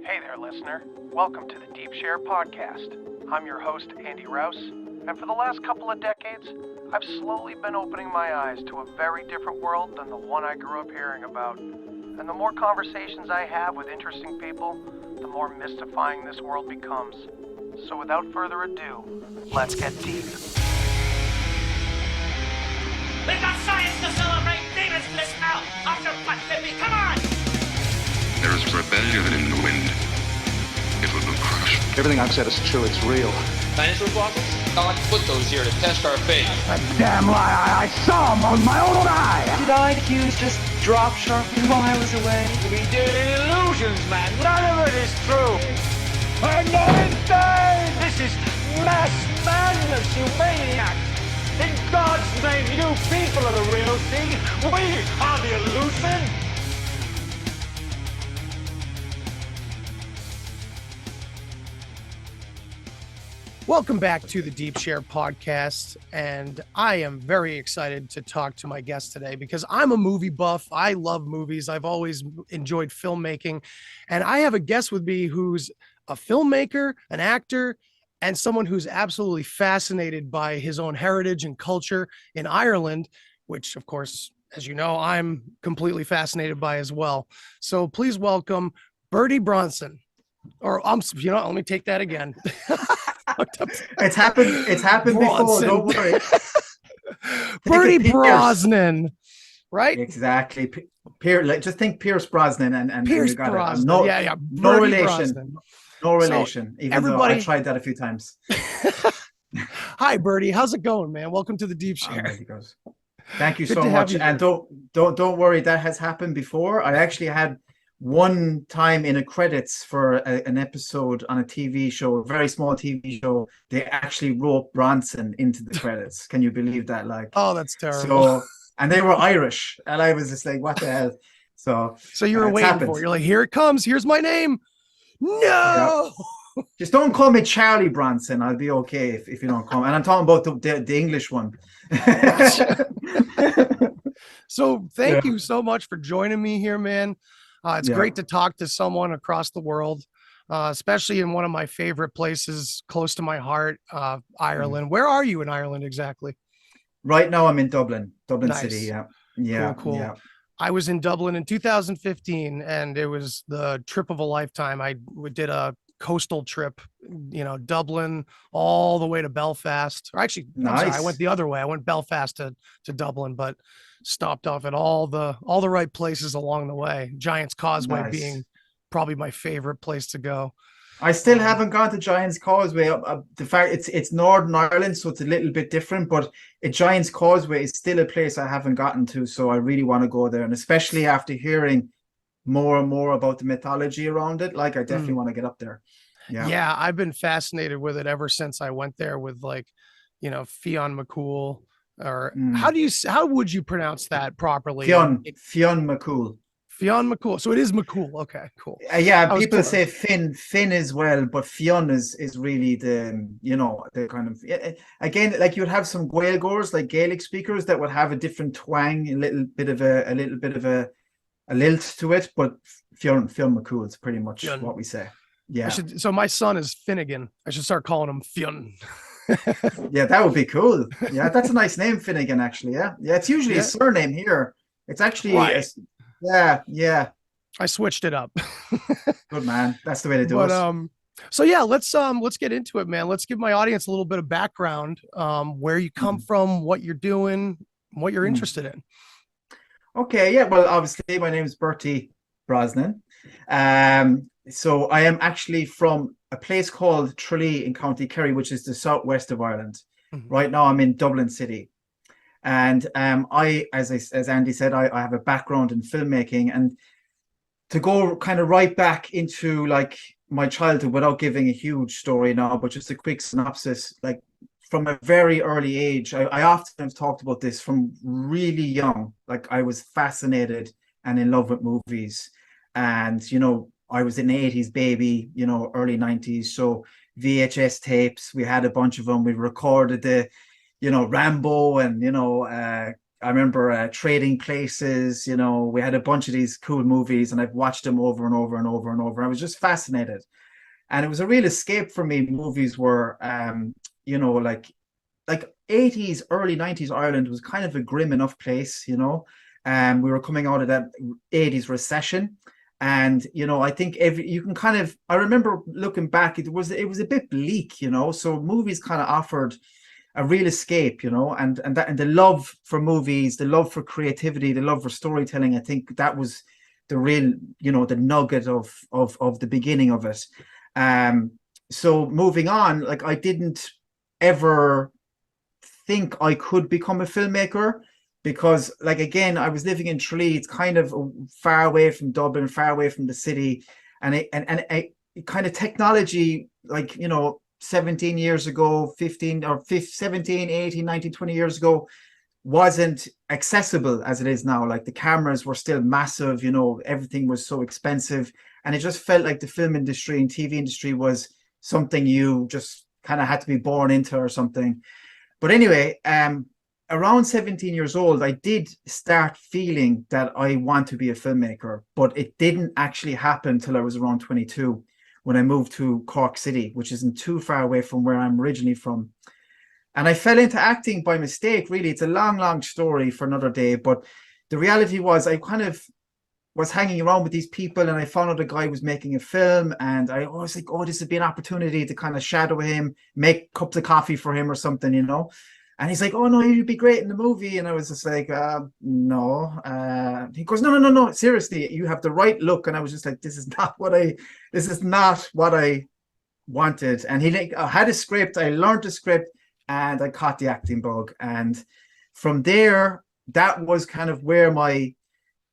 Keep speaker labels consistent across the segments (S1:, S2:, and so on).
S1: Hey there, listener. Welcome to the Deep Share Podcast. I'm your host, Andy Rouse, and for the last couple of decades, I've slowly been opening my eyes to a very different world than the one I grew up hearing about. And the more conversations I have with interesting people, the more mystifying this world becomes. So without further ado, let's get deep.
S2: We've got science to celebrate! Demons bliss out! After what, baby? Come on!
S3: There is rebellion in the wind. It will crush.
S4: Everything I've said is true. It's real.
S5: Dinosaur fossils? God put those here to test our faith.
S4: A damn lie. I saw them with my own eye.
S6: Did IQs just drop sharply while I was away?
S2: We did illusions, man! None of it is true!
S4: I'm not insane.
S2: This is mass madness, you maniacs! In God's name, you people are the real thing! We are the illusion!
S1: Welcome back to the Deep Share Podcast, and I am very excited to talk to my guest today because I'm a movie buff. I love movies. I've always enjoyed filmmaking, and I have a guest with me who's a filmmaker, an actor, and someone who's absolutely fascinated by his own heritage and culture in Ireland, which, of course, as you know, I'm completely fascinated by as well. So please welcome Bertie Brosnan. Or, let me take that again.
S7: It's happened before, don't worry.
S1: Bertie Brosnan, right?
S7: Exactly. Just think Pierce Brosnan and
S1: Pierce
S7: you got
S1: Brosnan.
S7: it. No,
S1: yeah.
S7: No
S1: Bertie
S7: relation.
S1: Brosnan.
S7: No relation.
S1: So,
S7: even though I tried that a few times.
S1: Hi, Bertie. How's it going, man? Welcome to the Deep Share.
S7: Thank you
S1: Good
S7: so
S1: to have
S7: much.
S1: you
S7: And
S1: here.
S7: don't worry, that has happened before. I actually had one time in a credits for an episode on a TV show, a very small TV show. They actually wrote Bronson into the credits. Can you believe that?
S1: Oh, that's terrible.
S7: So, and they were Irish, and I was just like, what the hell? So
S1: you were waiting for it. You're like, here it comes. Here's my name. No.
S7: Yep. Just don't call me Charlie Bronson. I'll be okay if you don't call me. And I'm talking about the English one.
S1: So thank you so much for joining me here, man. It's great to talk to someone across the world, especially in one of my favorite places close to my heart, Ireland. Where are you in Ireland exactly?
S7: Right now I'm in Dublin
S1: Nice.
S7: City. Yeah.
S1: Cool.
S7: Yeah.
S1: I was in Dublin in 2015 and it was the trip of a lifetime. We did a coastal trip, Dublin all the way to Belfast. Or actually,
S7: Nice.
S1: I'm sorry, I went the other way. I went Belfast to Dublin, but stopped off at all the right places along the way. Giant's Causeway
S7: Nice.
S1: being probably my favorite place to go.
S7: I still haven't gone to Giant's Causeway. The fact it's Northern Ireland, so it's a little bit different, but Giant's Causeway is still a place I haven't gotten to, so I really want to go there. And especially after hearing more and more about the mythology around it, I definitely want to get up there.
S1: Yeah, I've been fascinated with it ever since I went there with Fionn McCool. Or how would you pronounce that properly?
S7: Fionn McCool.
S1: Fionn McCool. So it is McCool. Okay, cool.
S7: People say Finn as well, but Fionn is really the kind of, again, like you'd have some Gaelgoers, like Gaelic speakers, that would have a different twang, a little bit of a lilt to it, but Fionn McCool is pretty much what we say. Yeah.
S1: So my son is Finnegan. I should start calling him Fionn.
S7: Yeah, that would be cool. Yeah, that's a nice name, Finnegan, actually. Yeah, it's usually a surname here. It's actually yeah.
S1: I switched it up.
S7: Good man. That's the way to do it.
S1: So yeah, let's get into it, man. Let's give my audience a little bit of background, where you come from, what you're doing, what you're interested in.
S7: Okay, yeah. Well, obviously my name is Bertie Brosnan. So I am actually from a place called Tralee in County Kerry, which is the southwest of Ireland. Mm-hmm. Right now I'm in Dublin City. And as Andy said, I have a background in filmmaking. And to go kind of right back into my childhood without giving a huge story now, but just a quick synopsis, from a very early age, I often have talked about this from really young. I was fascinated and in love with movies. And, I was an 80s baby, early 90s. So VHS tapes, we had a bunch of them. We recorded the, Rambo and, I remember Trading Places. You know, we had a bunch of these cool movies, and I've watched them over and over and over and over. I was just fascinated, and it was a real escape for me. Movies were, you know, like 80s, early 90s Ireland was kind of a grim enough place, you know. We were coming out of that 80s recession. And, you know, I think I remember looking back, it was a bit bleak, you know. So movies kind of offered a real escape, you know, and the love for movies, the love for creativity, the love for storytelling. I think that was the real, you know, the nugget of the beginning of it. So moving on, like I didn't ever think I could become a filmmaker because, like, again, I was living in Tralee. It's kind of far away from Dublin, far away from the city, and it kind of technology, like, you know, 17 years ago, 15 or 17, 18, 19, 20 years ago, wasn't accessible as it is now. Like the cameras were still massive, you know, everything was so expensive, and it just felt like the film industry and TV industry was something you just kind of had to be born into or something. But anyway, around 17 years old, I did start feeling that I want to be a filmmaker, but it didn't actually happen till I was around 22 when I moved to Cork City, which isn't too far away from where I'm originally from. And I fell into acting by mistake, really. It's a long, long story for another day. But the reality was I kind of was hanging around with these people, and I found out a guy was making a film, and I was like, oh, this would be an opportunity to kind of shadow him, make cups of coffee for him or something, you know. And he's like, oh no, you'd be great in the movie. And I was just like, no. He goes, no, seriously, you have the right look. And I was just like, this is not what I wanted. And he had a script, I learned the script, and I caught the acting bug. And from there, that was kind of where my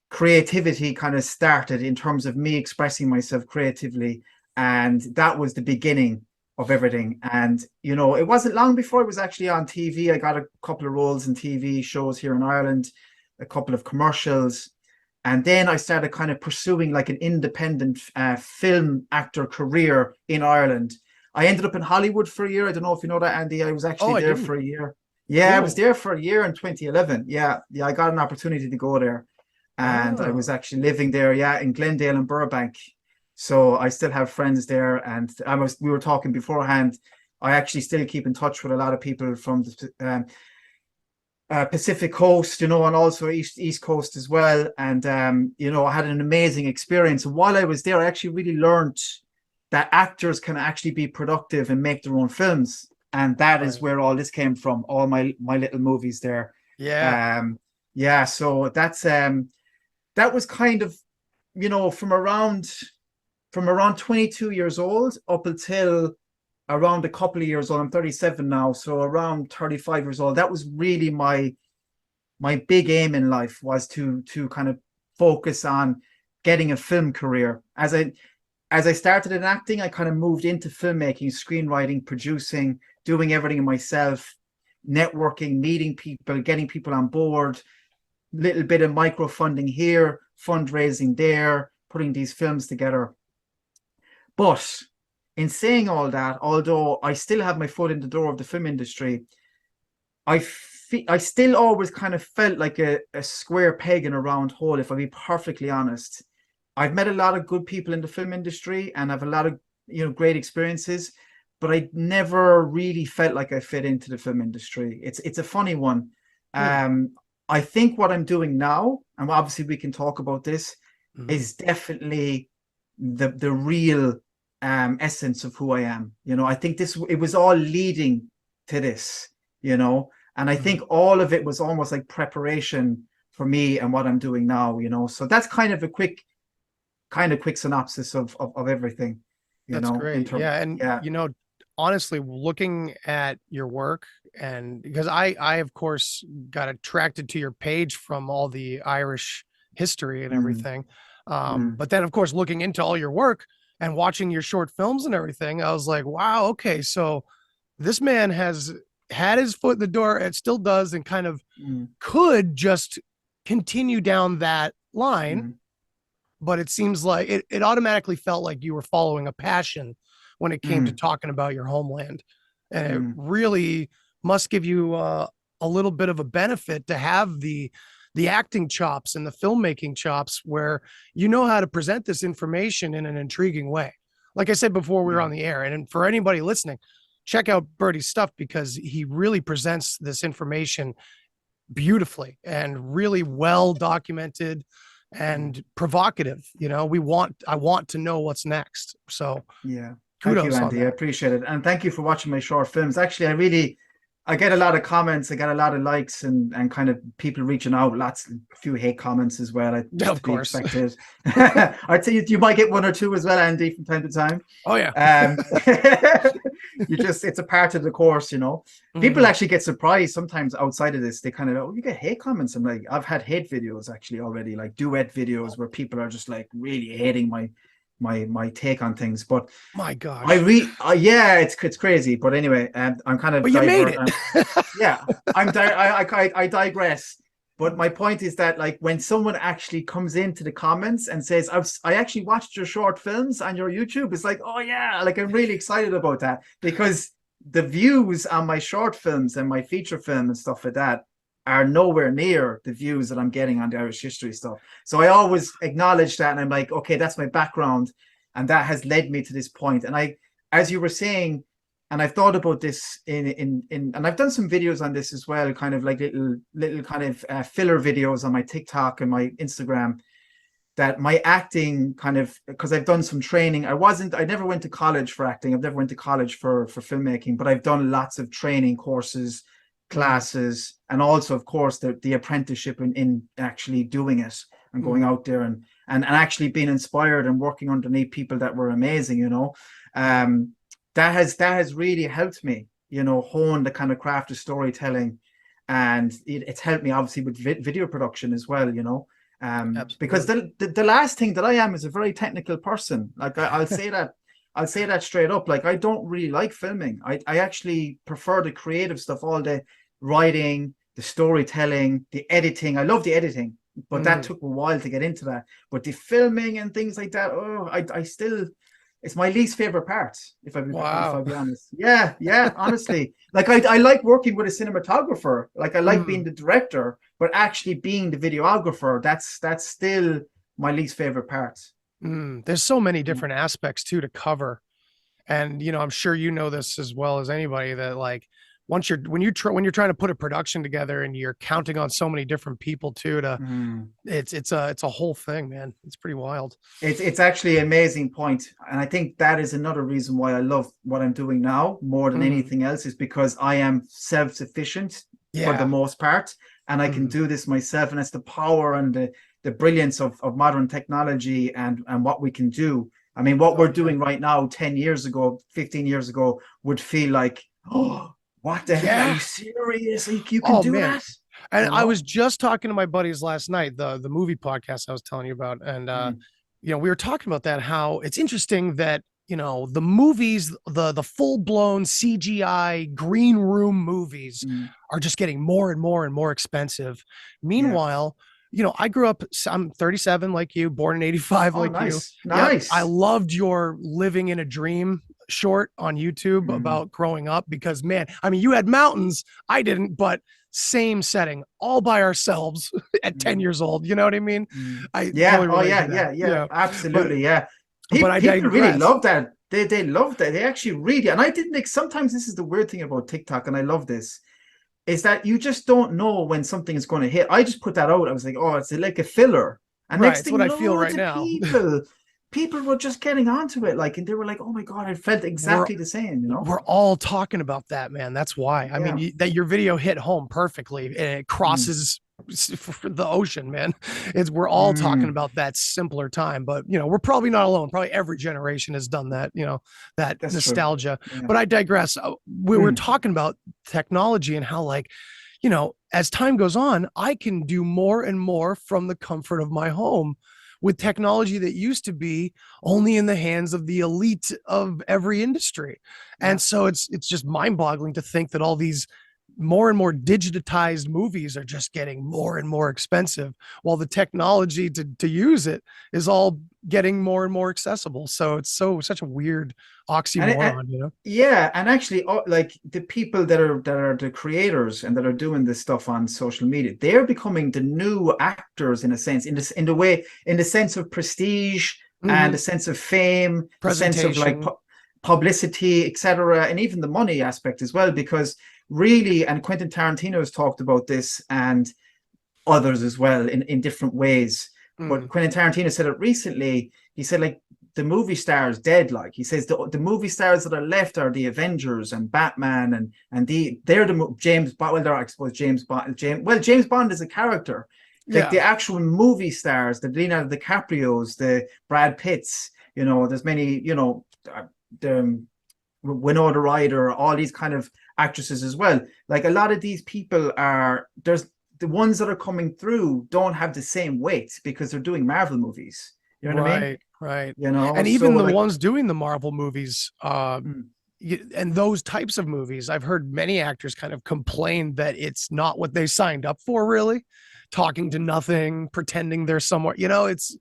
S7: creativity kind of started in terms of me expressing myself creatively. And that was the beginning of everything. And, you know, it wasn't long before I was actually on TV. I got a couple of roles in TV shows here in Ireland, a couple of commercials. And then I started kind of pursuing like an independent film actor career in Ireland. I ended up in Hollywood for a year. I don't know if you know that, Andy. I was actually there for a year. Yeah, cool. I was there for a year in 2011. Yeah, I got an opportunity to go there. And I was actually living there, in Glendale and Burbank. So I still have friends there. And we were talking beforehand. I actually still keep in touch with a lot of people from the Pacific Coast, you know, and also East Coast as well. And, you know, I had an amazing experience. And while I was there, I actually really learned that actors can actually be productive and make their own films. And that is where all this came from, all my little movies there. Yeah. So that was kind of, you know, from around 22 years old up until around a couple of years old. I'm 37 now, so around 35 years old. That was really my big aim in life, was to kind of focus on getting a film career. As I started in acting, I kind of moved into filmmaking, screenwriting, producing, doing everything myself, networking, meeting people, getting people on board, little bit of micro funding here, fundraising there, putting these films together. But in saying all that, although I still have my foot in the door of the film industry, I still always kind of felt like a square peg in a round hole, if I'll be perfectly honest. I've met a lot of good people in the film industry and have a lot of, you know, great experiences, but I never really felt like I fit into the film industry. It's a funny one. I think what I'm doing now, and obviously we can talk about this, is definitely the real essence of who I am. You know, I think it was all leading to this, you know, and I think all of it was almost like preparation for me and what I'm doing now, you know. So that's kind of a quick synopsis of everything, you know.
S1: That's great. You know, honestly, looking at your work, and because I of course got attracted to your page from all the Irish history and everything. But then of course, looking into all your work and watching your short films and everything, I was like, wow, okay. So this man has had his foot in the door, and still does, and kind of could just continue down that line. But it seems like it automatically felt like you were following a passion when it came to talking about your homeland. And it really must give you a a little bit of a benefit to have the acting chops and the filmmaking chops where you know how to present this information in an intriguing way. Like I said before we were on the air, and for anybody listening, check out Bertie's stuff because he really presents this information beautifully and really well documented and provocative. You know, I want to know what's next. So
S7: yeah,
S1: kudos
S7: thank you, Andy. I appreciate it, and thank you for watching my short films. Actually, I get a lot of comments. I get a lot of likes and kind of people reaching out. A few hate comments as well.
S1: Of course.
S7: I'd say you might get one or two as well, Andy, from time to time.
S1: Oh yeah.
S7: It's a part of the course, you know. People actually get surprised sometimes outside of this. They kind of, oh, you get hate comments. I'm like, I've had hate videos actually already, like duet videos where people are just like really hating my take on things. But
S1: my gosh,
S7: yeah, it's crazy. But anyway, I'm kind of,
S1: but you made it.
S7: Yeah, I digress. But my point is that, like, when someone actually comes into the comments and says, I actually watched your short films on your YouTube, it's like, oh yeah, like I'm really excited about that, because the views on my short films and my feature film and stuff like that are nowhere near the views that I'm getting on the Irish history stuff. So I always acknowledge that, and I'm like, okay, that's my background, and that has led me to this point. And as you were saying, and I've thought about this and I've done some videos on this as well, kind of like little kind of filler videos on my TikTok and my Instagram, that my acting kind of, because I've done some training. I never went to college for acting. I've never went to college for filmmaking, but I've done lots of training courses, classes, and also, of course, the apprenticeship in actually doing it and going out there and actually being inspired and working underneath people that were amazing, you know. That has really helped me, you know, hone the kind of craft of storytelling, and it's helped me obviously with video production as well, you know. Because the last thing that I am is a very technical person. Like I'll say that straight up. Like, I don't really like filming. I actually prefer the creative stuff, all the writing, the storytelling, the editing. I love the editing, but that took a while to get into that. But the filming and things like that, I still, it's my least favorite part, if I'll be honest. Yeah, honestly. Like, I like working with a cinematographer. Like, I like being the director, but actually being the videographer, that's still my least favorite part.
S1: There's so many different aspects too to cover. And, you know, I'm sure you know this as well as anybody, that like, when you're trying to put a production together and you're counting on so many different people too, it's a whole thing, man. It's pretty wild.
S7: It's actually an amazing point. And I think that is another reason why I love what I'm doing now more than anything else, is because I am self-sufficient for the most part, and I can do this myself. And it's the power and the brilliance of modern technology and what we can do. I mean, what we're doing right now, 10 years ago, 15 years ago, would feel like, oh, what the hell? Are you serious? Like, you can do that?
S1: And you know? I was just talking to my buddies last night, the movie podcast I was telling you about. And, you know, we were talking about that, how it's interesting that, you know, the movies, the full blown CGI green room movies are just getting more and more and more expensive. Meanwhile, you know, I grew up, I'm 37 like you, born in 85 like you.
S7: Nice.
S1: I loved your Living in a Dream short on YouTube about growing up, because, man, I mean, you had mountains, I didn't, but same setting, all by ourselves at 10 years old. You know what I mean?
S7: Absolutely.
S1: But
S7: people really love that. They love that. They actually really, and I didn't. Sometimes this is the weird thing about TikTok, and I love this, is that you just don't know when something is going to hit. I just put that out. I was like, oh, it's like a filler. And next thing,
S1: what I feel right now.
S7: People were just getting onto it, like, and they were like, oh my God, I felt exactly the same, you know?
S1: We're all talking about that, man. That's why. I mean, that your video hit home perfectly, and it crosses the ocean, man. We're all talking about that simpler time, but, you know, we're probably not alone. Probably every generation has done that, you know, that That's nostalgia. But I digress. We were talking about technology and how, like, you know, as time goes on, I can do more and more from the comfort of my home with technology that used to be only in the hands of the elite of every industry. And so it's just mind-boggling to think that all these more and more digitized movies are just getting more and more expensive, while the technology to use it is all getting more and more accessible. So it's such a weird oxymoron, you know?
S7: Yeah, and actually, like the people that are the creators and that are doing this stuff on social media, they're becoming the new actors in a sense, in the sense of prestige and a sense of fame, a sense of like publicity, etc., and even the money aspect as well. Because really, and Quentin Tarantino has talked about this, and others as well in different ways. But Quentin Tarantino said it recently. He said, like, the movie stars dead. Like, he says the movie stars that are left are the Avengers and Batman and they're the James Bond. Well, they're, I suppose, James Bond is a character. Like the actual movie stars, the Leonardo DiCaprios, the Brad Pitts, you know, there's many, you know, the Winona Ryder, all these kind of actresses as well. Like, a lot of these people there's the ones that are coming through don't have the same weight because they're doing Marvel movies. You know what I mean?
S1: Right.
S7: You know,
S1: and even the ones doing the Marvel movies, and those types of movies, I've heard many actors kind of complain that it's not what they signed up for, really. Talking to nothing, pretending they're somewhere, you know, it's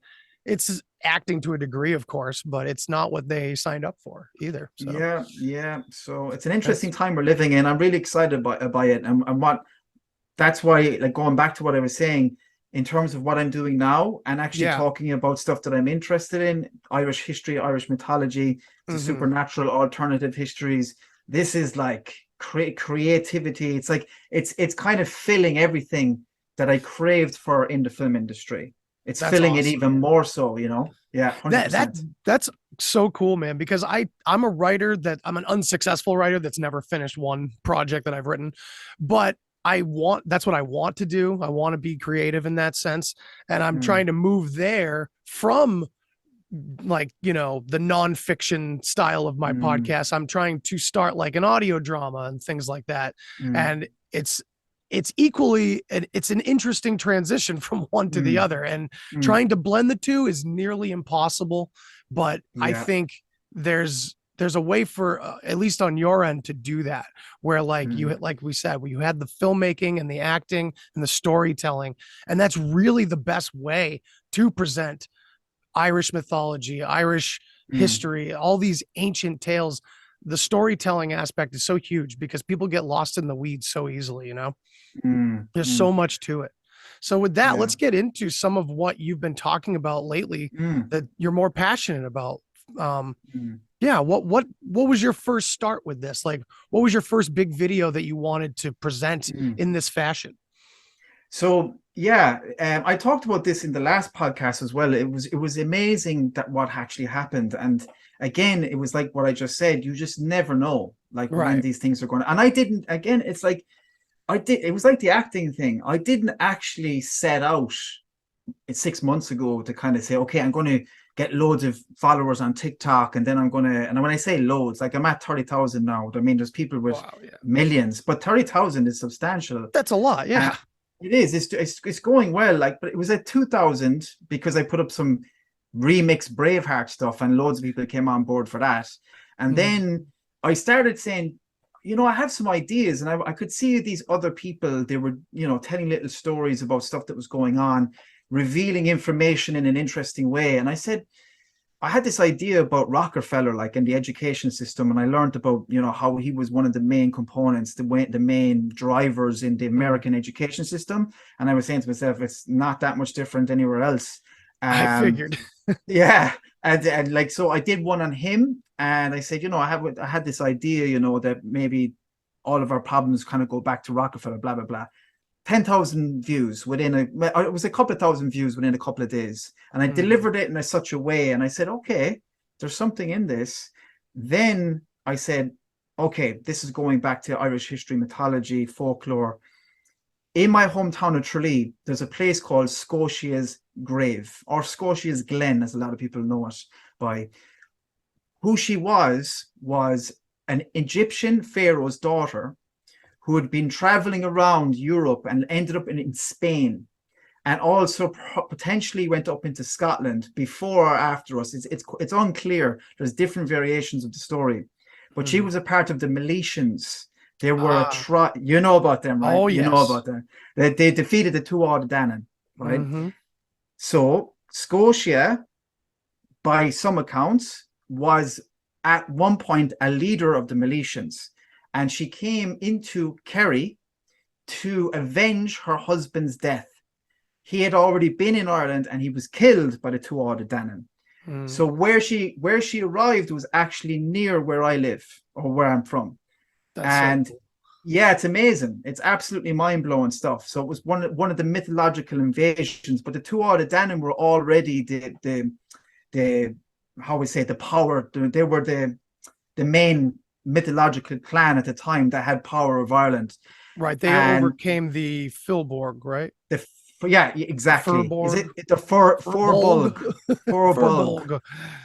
S1: acting to a degree, of course, but it's not what they signed up for either. So.
S7: Yeah. So it's an interesting time we're living in. I'm really excited by it. And that's why, like, going back to what I was saying, in terms of what I'm doing now and actually talking about stuff that I'm interested in, Irish history, Irish mythology, the supernatural alternative histories. This is like creativity. It's like, it's kind of filling everything that I craved for in the film industry. That's filling awesome. It even more so, you know? Yeah. 100%.
S1: That's so cool, man, because I'm a writer I'm an unsuccessful writer that's never finished one project that I've written, but that's what I want to do. I want to be creative in that sense. And I'm trying to move there from, like, you know, the nonfiction style of my podcast. I'm trying to start like an audio drama and things like that. And it's equally, it's an interesting transition from one to the other, and trying to blend the two is nearly impossible. But I think there's a way for, at least on your end, to do that, where like like we said, where you had the filmmaking and the acting and the storytelling, and that's really the best way to present Irish mythology, Irish history, all these ancient tales. The storytelling aspect is so huge because people get lost in the weeds so easily, you know. There's so much to it. So with that, let's get into some of what you've been talking about lately that you're more passionate about. What was your first start with this? Like, what was your first big video that you wanted to present in this fashion?
S7: So I talked about this in the last podcast as well. It was amazing that what actually happened. And again, it was like what I just said, you just never know, like, when these things are going. And I didn't, again, it's like it was like the acting thing. I didn't actually set out 6 months ago to kind of say, okay, I'm going to get loads of followers on TikTok, and then I'm going to, and when I say loads, like, I'm at 30,000 now. I mean, there's people with millions, but 30,000 is substantial.
S1: That's a lot. Yeah.
S7: It is. It's going well. Like, but it was at 2,000 because I put up some remix Braveheart stuff, and loads of people came on board for that. And then I started saying, you know, I have some ideas, and I could see these other people. They were, you know, telling little stories about stuff that was going on, revealing information in an interesting way. And I said, I had this idea about Rockefeller, like, in the education system, and I learned about, you know, how he was one of the main components, the main drivers in the American education system. And I was saying to myself, it's not that much different anywhere else.
S1: I figured.
S7: And like, so I did one on him, and I said, you know, I had this idea, you know, that maybe all of our problems kind of go back to Rockefeller, blah, blah, blah. 10,000 views it was a couple of thousand views within a couple of days. And I delivered it in such a way. And I said, okay, there's something in this. Then I said, okay, this is going back to Irish history, mythology, folklore. In my hometown of Tralee, there's a place called Scotia's Grave, or Scotia's Glen, as a lot of people know it by. Who she was an Egyptian pharaoh's daughter who had been traveling around Europe and ended up in Spain, and also potentially went up into Scotland before or after us. It's unclear. There's different variations of the story. But she was a part of the Milesians, They were you know about them, right?
S1: Oh,
S7: You know
S1: yes.
S7: about them. They defeated the two Ard Danann, right?
S1: Mm-hmm.
S7: So Scotia, by some accounts, was at one point a leader of the Milesians, and she came into Kerry to avenge her husband's death. He had already been in Ireland and he was killed by the two Ard Danann. So where she arrived was actually near where I live, or where I'm from.
S1: That's
S7: And
S1: so cool.
S7: yeah, it's amazing. It's absolutely mind-blowing stuff. So it was one of the mythological invasions, but the two Ard Danann were already the how we say, the power. They were the main mythological clan at the time that had power of Ireland.
S1: Right. They
S7: And
S1: overcame the Filborg, right?
S7: yeah, exactly. Is
S1: Furborg.
S7: it the Forbulg? Forbulg.
S1: Furbolg.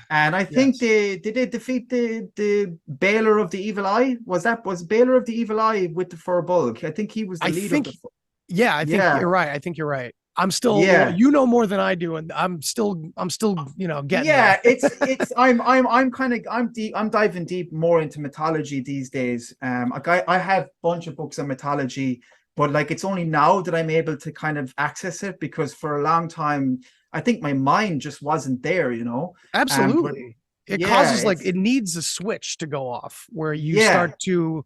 S7: And I think
S1: Yes.
S7: they did defeat the Baylor of the Evil Eye. Was Baylor of the Evil Eye with the Forbulg? I think he was the
S1: I
S7: leader
S1: think,
S7: of the.
S1: yeah, I think
S7: Yeah,
S1: you're right. I think you're right. I'm still,
S7: yeah,
S1: you know more than I do, and I'm still, getting there.
S7: yeah. It's I'm kind of I'm diving deep more into mythology these days. Like I have a bunch of books on mythology, but like it's only now that I'm able to kind of access it, because for a long time I think my mind just wasn't there, But
S1: Absolutely. It
S7: yeah,
S1: causes it needs a switch to go off where you
S7: yeah,
S1: start to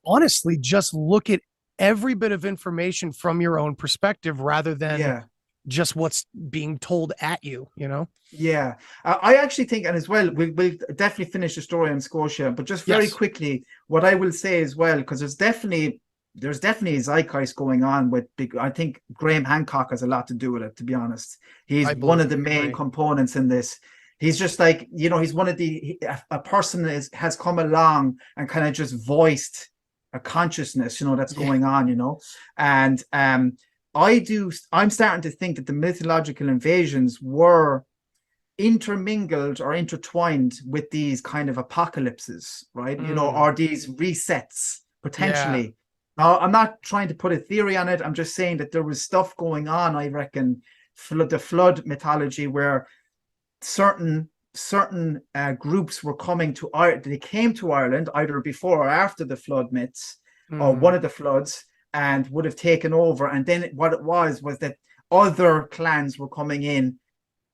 S1: honestly just look at every bit of information from your own perspective rather than
S7: yeah.
S1: just what's being told at you,
S7: Yeah, I actually think, and as well, we'll definitely finish the story on Scotia, but just very
S1: Yes.
S7: quickly, what I will say as well, because there's definitely a zeitgeist going on with I think Graham Hancock has a lot to do with it, to be honest. He's
S1: I
S7: one of
S1: believe
S7: the
S1: I
S7: main
S1: agree.
S7: components in this. He's just like, he's one of a person that has come along and kind of just voiced a consciousness, that's
S1: Yeah.
S7: going on, and I'm starting to think that the mythological invasions were intermingled or intertwined with these kind of apocalypses, right? Or these resets
S1: Yeah.
S7: potentially. Now, I'm not trying to put a theory on it. I'm just saying that there was stuff going on, I reckon, the flood mythology, where certain groups were coming to Ireland. They came to Ireland either before or after the flood myths, or one of the floods, and would have taken over. And then what it was that other clans were coming in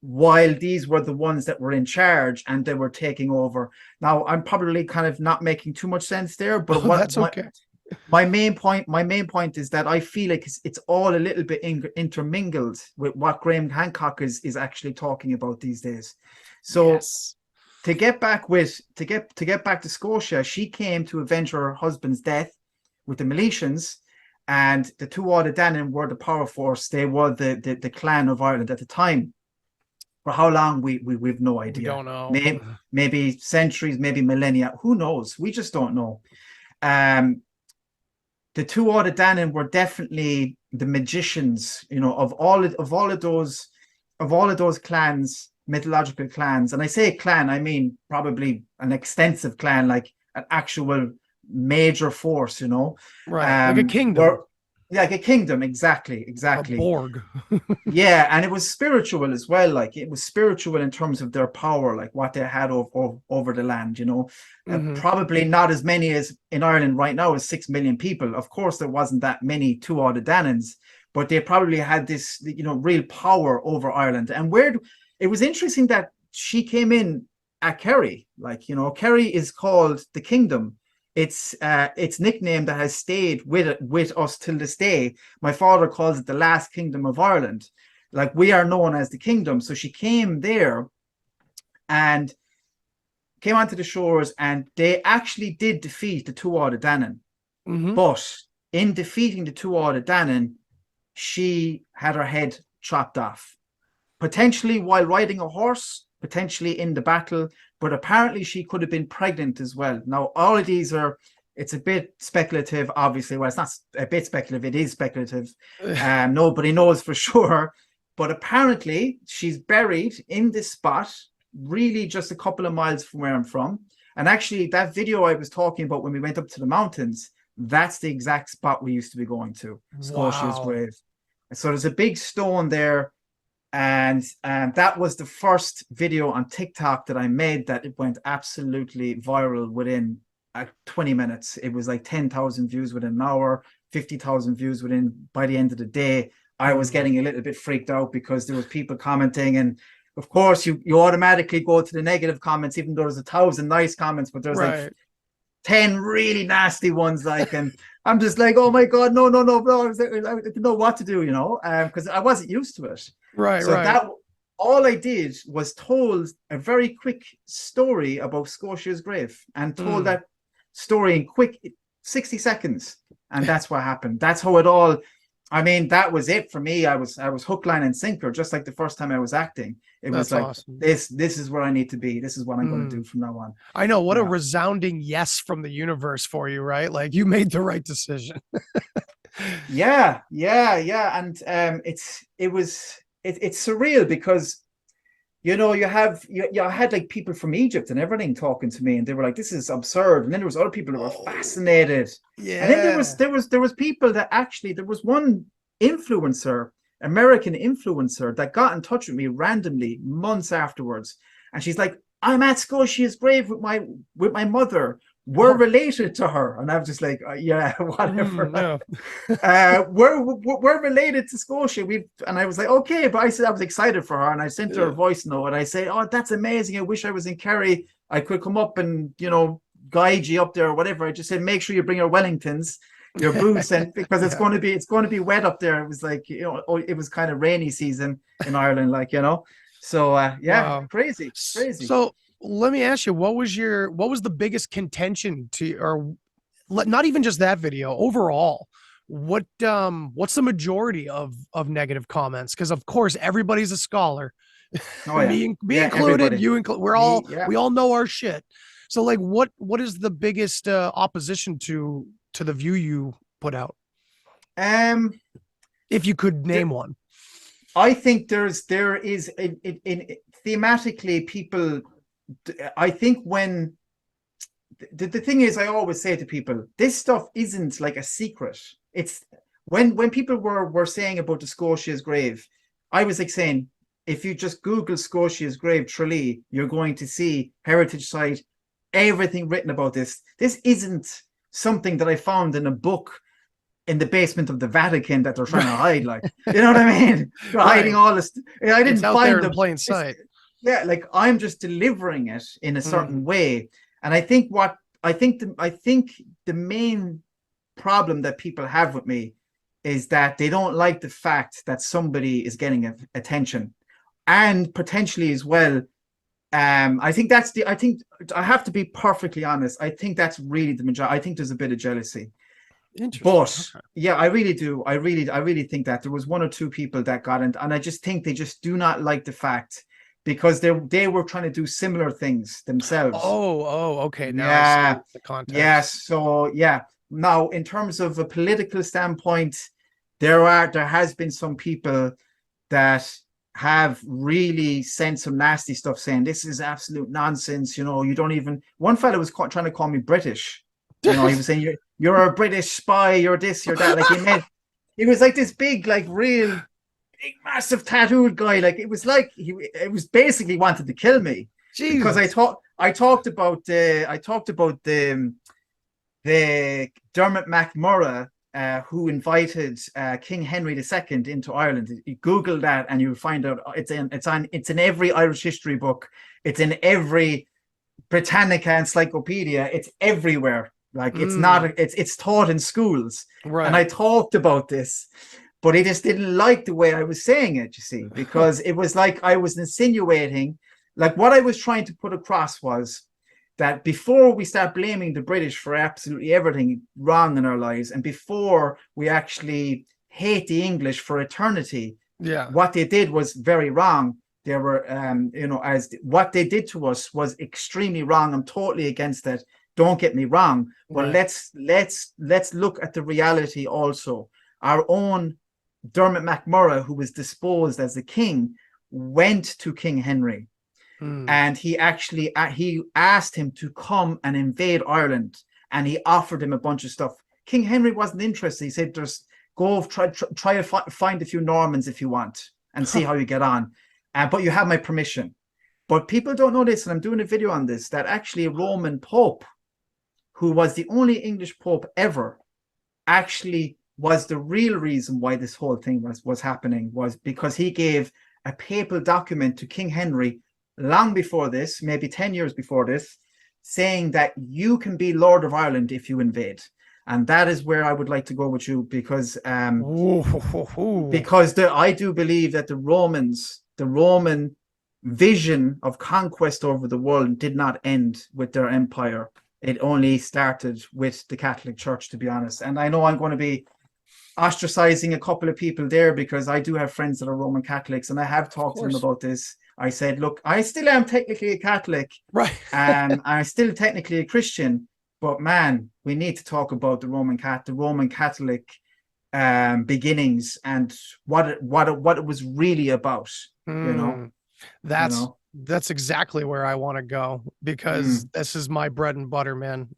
S7: while these were the ones that were in charge, and they were taking over. Now, I'm probably kind of not making too much sense there, but
S1: Oh, that's okay.
S7: my main point is that I feel like it's all a little bit intermingled with what Graham Hancock is actually talking about these days. So
S1: Yes.
S7: to get back to Scotia, she came to avenge her husband's death with the Milesians, and the two Ard Danann were the power force. They were the clan of Ireland at the time. For how long, we've no idea.
S1: We don't know.
S7: Maybe centuries, maybe millennia. Who knows? We just don't know. The two Ard Danann were definitely the magicians, of all of those clans, mythological clans. And I say clan, I mean probably an extensive clan, like an actual major force,
S1: Right. Like a kingdom.
S7: like a kingdom. Exactly.
S1: A Borg.
S7: Yeah, and it was spiritual as well. Like it was spiritual in terms of their power, like what they had over the land. Probably not as many as in Ireland right now as 6 million people. Of course, there wasn't that many two Ard Dananns, but they probably had this, real power over Ireland. And it was interesting that she came in at Kerry. Like, Kerry is called the kingdom. It's nickname that has stayed with us till this day. My father calls it the last kingdom of Ireland. Like, we are known as the kingdom. So she came there and came onto the shores, and they actually did defeat the two Ard Danann. But in defeating the two Ard Danann, she had her head chopped off, potentially while riding a horse, potentially in the battle, but apparently she could have been pregnant as well. Now, all of these it's a bit speculative, obviously. Well, it's not a bit speculative, it is speculative. Nobody knows for sure. But apparently she's buried in this spot, really just a couple of miles from where I'm from. And actually, that video I was talking about when we went up to the mountains, that's the exact spot we used to be going to, Scotia's grave. So there's a big stone there. And that was the first video on TikTok that I made that it went absolutely viral within 20 minutes. It was like 10,000 views within an hour, 50,000 views by the end of the day. I was getting a little bit freaked out because there was people commenting, and of course you automatically go to the negative comments, even though there's 1,000 nice comments, but there's like 10 really nasty ones, like, and I'm just like, oh my God, no, bro. I didn't know what to do, because I wasn't used to it. That all I did was told a very quick story about Scotia's grave, and told that story in quick 60 seconds. And that's what happened. That's how it all, I mean, that was it for me. I was hook, line, and sinker, just like the first time I was acting. It was like, awesome. This is where I need to be. This is what I'm going to do from now on.
S1: I know. What a resounding yes from the universe for you, right? Like, you made the right decision.
S7: Yeah. And it's surreal because, you had like people from Egypt and everything talking to me, and they were like, this is absurd. And then there was other people that were fascinated. Yeah. And then there was people that actually, there was one influencer, American influencer, that got in touch with me randomly months afterwards. And she's like, I'm at Scotia's grave with my mother. We're related to her. And I was just like, yeah, whatever. No. We're related to Scotia. And I was like, okay. But I said I was excited for her, and I sent her a voice note, and I said, oh, that's amazing. I wish I was in Kerry. I could come up and, guide you up there or whatever. I just said, make sure you bring your Wellingtons, your boots, and because it's going to be wet up there. It was like, it was kind of rainy season in Ireland, like, So wow. Crazy.
S1: So let me ask you, what was the biggest contention or not even just that video, overall? What's the majority of negative comments? Because of course everybody's a scholar. Oh, yeah. me included, everybody. We all know our shit. So like, what is the biggest opposition to the view you put out? If you could name one.
S7: I think there is in thematically people. I think when the thing is, I always say to people, this stuff isn't like a secret. It's when people were saying about the Scotia's grave, I was like saying, if you just Google Scotia's grave, Tralee, you're going to see heritage site, everything written about this. This isn't something that I found in a book in the basement of the Vatican that they're trying to hide. Like, you know what I mean? They're hiding all this. I didn't find them in
S1: plain sight.
S7: Yeah, like, I'm just delivering it in a certain way. And I think the main problem that people have with me is that they don't like the fact that somebody is getting attention, and potentially as well. I think I have to be perfectly honest. I think that's really the majority. I think there's a bit of jealousy. But yeah, I really do. I really think that there was one or two people that got in, and I just think they just do not like the fact, because they were trying to do similar things themselves.
S1: Oh, okay. Now the context.
S7: Yes. So yeah. Now, in terms of a political standpoint, there has been some people that have really sent some nasty stuff, saying this is absolute nonsense. You don't even. One fellow was trying to call me British. He was saying you're a British spy. You're this. You're that. Like he was like this big, like real. Big, massive tattooed guy. Like, it was like it was basically wanted to kill me. Jesus. Because I talked about the Dermot MacMurrough, who invited King Henry II into Ireland. You Google that and you'll find out it's in every Irish history book. It's in every Britannica encyclopedia. It's everywhere. Like, it's taught in schools. Right. And I talked about this. But he just didn't like the way I was saying it, you see, because it was like I was insinuating, like, what I was trying to put across was that before we start blaming the British for absolutely everything wrong in our lives, and before we actually hate the English for eternity, what they did was very wrong. They were, as what they did to us was extremely wrong. I'm totally against it. Don't get me wrong. But let's look at the reality also. Our own Dermot MacMurrough, who was disposed as the king, went to King Henry, and he actually he asked him to come and invade Ireland, and he offered him a bunch of stuff. King Henry wasn't interested. He said, "Just go try to find a few Normans if you want, and see how you get on, but you have my permission." But people don't know this, and I'm doing a video on this, that actually a Roman Pope, who was the only English Pope ever, actually was the real reason why this whole thing was happening, was because he gave a papal document to King Henry long before this, maybe 10 years before this, saying that you can be Lord of Ireland if you invade. And that is where I would like to go with you, because I do believe that the Roman vision of conquest over the world did not end with their empire. It only started with the Catholic Church, to be honest. And I know I'm going to be ostracizing a couple of people there, because I do have friends that are Roman Catholics, and I have talked to them about this. I said, look, I still am technically a Catholic,
S1: right?
S7: I'm still technically a Christian, but man, we need to talk about the Roman Catholic beginnings and what it was really about.
S1: That's exactly where I want to go, because this is my bread and butter, man.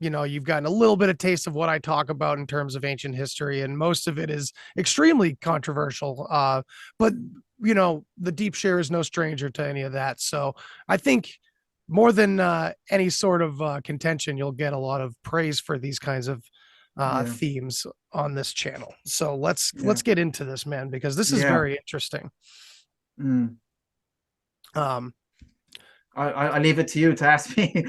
S1: You've gotten a little bit of taste of what I talk about in terms of ancient history, and most of it is extremely controversial. But the Deep Share is no stranger to any of that. So I think more than any sort of contention, you'll get a lot of praise for these kinds of themes on this channel. So let's get into this, man, because this is very interesting.
S7: I leave it to you to ask me.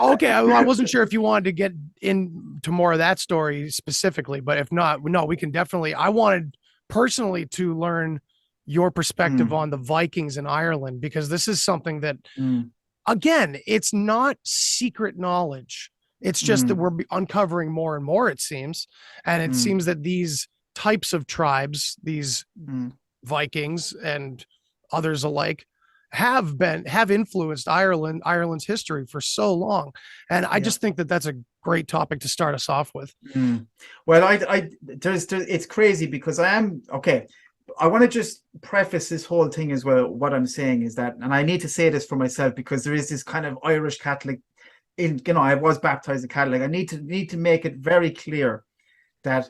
S1: Okay, I wasn't sure if you wanted to get into more of that story specifically, but if not, no, we can definitely. I wanted personally to learn your perspective on the Vikings in Ireland, because this is something that, again, it's not secret knowledge. It's just that we're uncovering more and more, it seems. And it seems that these types of tribes, these Vikings and others alike, have influenced Ireland's history for so long. And I just think that that's a great topic to start us off with.
S7: Well, it's crazy, because I want to just preface this whole thing as well. What I'm saying is that, and I need to say this for myself, because there is this kind of Irish Catholic, I was baptized a Catholic. I need to make it very clear that,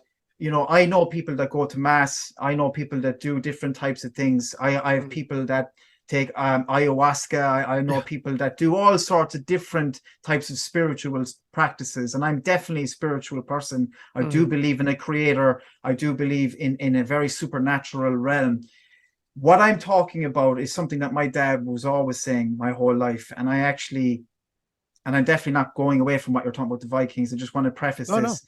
S7: I know people that go to mass. I know people that do different types of things. I have people that take ayahuasca. I know people that do all sorts of different types of spiritual practices. And I'm definitely a spiritual person. I do believe in a creator. I do believe in a very supernatural realm. What I'm talking about is something that my dad was always saying my whole life. And I'm definitely not going away from what you're talking about, the Vikings. I just want to preface this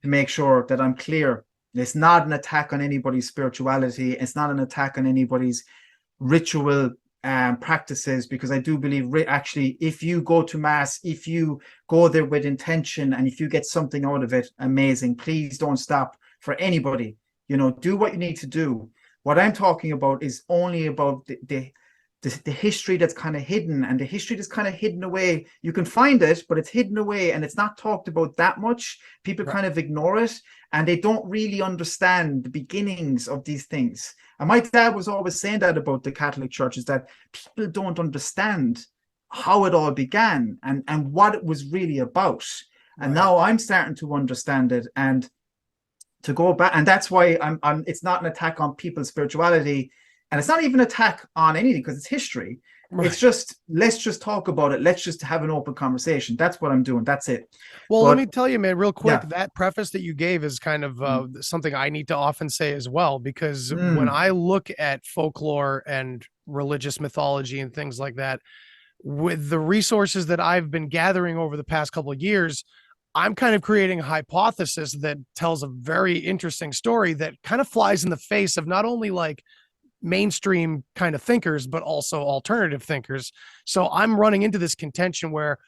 S7: to make sure that I'm clear. It's not an attack on anybody's spirituality. It's not an attack on anybody's ritual practices, because I do believe actually, if you go to mass, if you go there with intention, and if you get something out of it, amazing. Please don't stop for anybody. Do what you need to do. What I'm talking about is only about the history that's kind of hidden, and the history that's kind of hidden away. You can find it, but it's hidden away, and it's not talked about that much. People kind of ignore it, and they don't really understand the beginnings of these things. And my dad was always saying that about the Catholic Church, is that people don't understand how it all began and what it was really about. And now I'm starting to understand it, and to go back. And that's why I'm it's not an attack on people's spirituality. And it's not even an attack on anything, because it's history. It's just, let's just talk about it. Let's just have an open conversation. That's what I'm doing. That's it.
S1: Well, let me tell you, man, real quick, that preface that you gave is kind of something I need to often say as well, because when I look at folklore and religious mythology and things like that, with the resources that I've been gathering over the past couple of years, I'm kind of creating a hypothesis that tells a very interesting story that kind of flies in the face of not only like mainstream kind of thinkers, but also alternative thinkers. So I'm running into this contention where,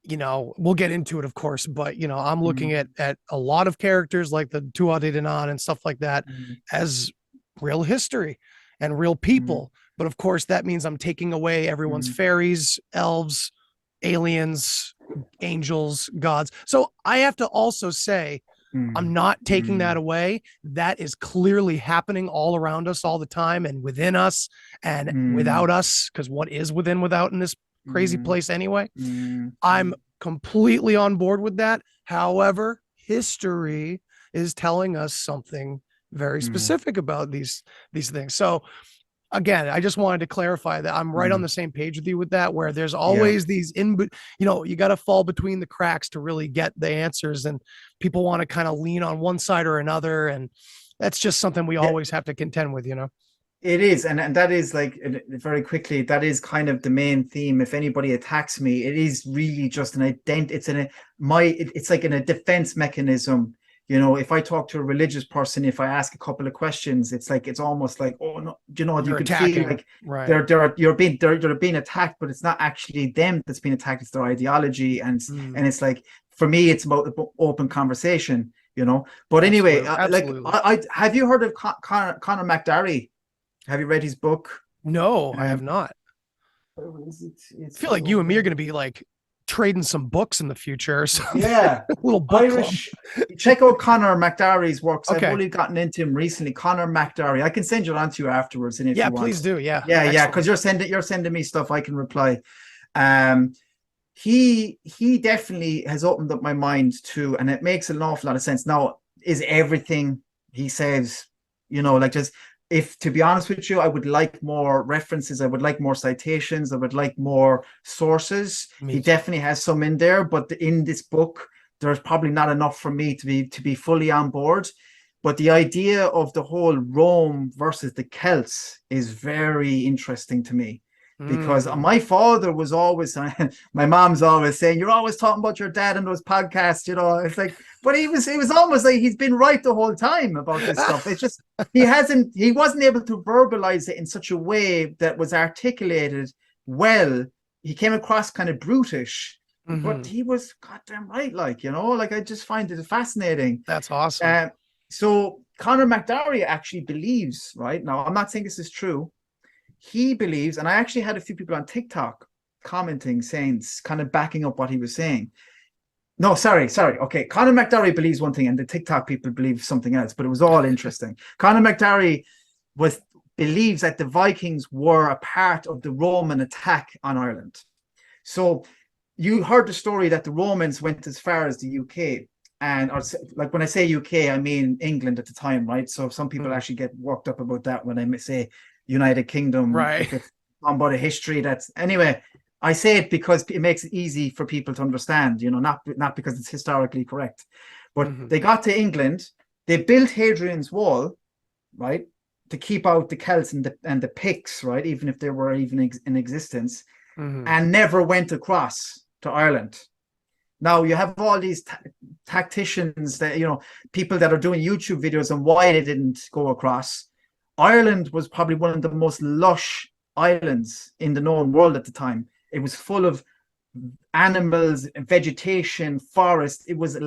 S1: we'll get into it, of course, but, I'm looking at a lot of characters like the Tuatha Dé Danann and stuff like that as real history and real people. But of course, that means I'm taking away everyone's fairies, elves, aliens, angels, gods. So I have to also say, I'm not taking that away. That is clearly happening all around us all the time, and within us and without us, because what is without in this crazy place anyway? I'm completely on board with that. However, history is telling us something very specific about these things. So again, I just wanted to clarify that I'm right on the same page with you with that, where there's always these you got to fall between the cracks to really get the answers, and people want to kind of lean on one side or another. And that's just something we always have to contend with,
S7: It is, and that is like, very quickly, that is kind of the main theme. If anybody attacks me, it is really just it's like in a defense mechanism. If I talk to a religious person, if I ask a couple of questions, it's almost like, oh no, you can
S1: attacking.
S7: feel like
S1: Right.
S7: they're being attacked, but it's not actually them that's being attacked, it's their ideology. And it's like, for me, it's about open conversation, But anyway,
S1: Absolutely.
S7: I have you heard of Conor McDarry? Have you read his book?
S1: No, I have not.
S7: Where is it?
S1: I feel like you and me are going to be like trading some books in the future or something.
S7: Yeah.
S1: A little book
S7: Irish. Check out Conor McDarry's works.
S1: Okay.
S7: I've only gotten into him recently. Conor McDarry. I can send you on to you afterwards. And if you want.
S1: please do. Yeah.
S7: Yeah. Because you're sending me stuff. I can reply. He definitely has opened up my mind to, and it makes an awful lot of sense. Now, is everything he says, just, if, to be honest with you, I would like more references. I would like more citations. I would like more sources. He definitely has some in there, but in this book, there's probably not enough for me to be fully on board. But the idea of the whole Rome versus the Celts is very interesting to me. Because my father was always, my mom's always saying, you're always talking about your dad in those podcasts, It's like, but it was almost like he's been right the whole time about this stuff. It's just, he wasn't able to verbalize it in such a way that was articulated well. He came across kind of brutish, but he was goddamn right. I just find it fascinating.
S1: That's awesome.
S7: So Conor McDarry actually believes, right? Now, I'm not saying this is true. He believes, and I actually had a few people on TikTok commenting, saying, kind of backing up what he was saying. No, sorry. Okay, Conor McDarry believes one thing, and the TikTok people believe something else, but it was all interesting. Conor McDarry believes that the Vikings were a part of the Roman attack on Ireland. So you heard the story that the Romans went as far as the UK. And like when I say UK, I mean England at the time, right? So some people actually get worked up about that when I say United Kingdom,
S1: right?
S7: On about a history anyway. I say it because it makes it easy for people to understand, not because it's historically correct. But they got to England, they built Hadrian's Wall, right, to keep out the Celts and the Picts, right, even if they were even in existence, and never went across to Ireland. Now you have all these tacticians that people that are doing YouTube videos on why they didn't go across. Ireland was probably one of the most lush islands in the known world at the time. It was full of animals, vegetation, forest. It was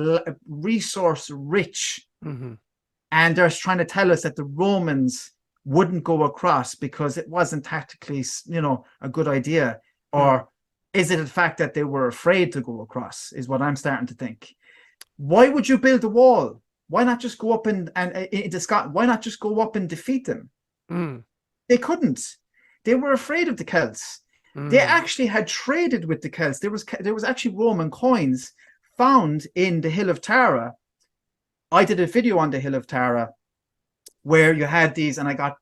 S7: resource rich. And they're trying to tell us that the Romans wouldn't go across because it wasn't tactically, a good idea. Or is it the fact that they were afraid to go across, is what I'm starting to think. Why would you build a wall? Why not just go up and into Scotland? Why not just go up and defeat them? They couldn't. They were afraid of the Celts. They actually had traded with the Celts. There was actually Roman coins found in the Hill of Tara. I did a video on the Hill of Tara where you had these, and I got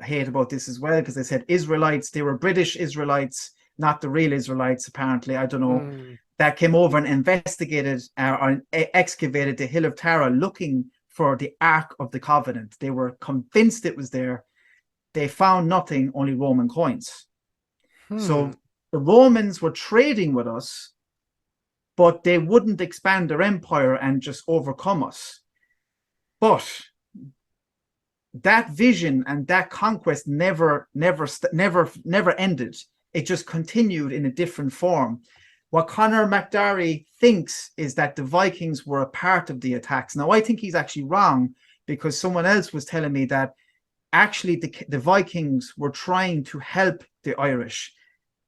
S7: hate about this as well because they said Israelites. They were British Israelites, not the real Israelites, apparently. I don't know. That came over and investigated or excavated the Hill of Tara looking for the Ark of the Covenant. They were convinced it was there. They found nothing, only Roman coins. So the Romans were trading with us, but they wouldn't expand their empire and just overcome us. But that vision and that conquest never ended. It just continued in a different form. What Conor McDarry thinks is that the Vikings were a part of the attacks. Now, I think he's actually wrong because someone else was telling me that actually the Vikings were trying to help the Irish.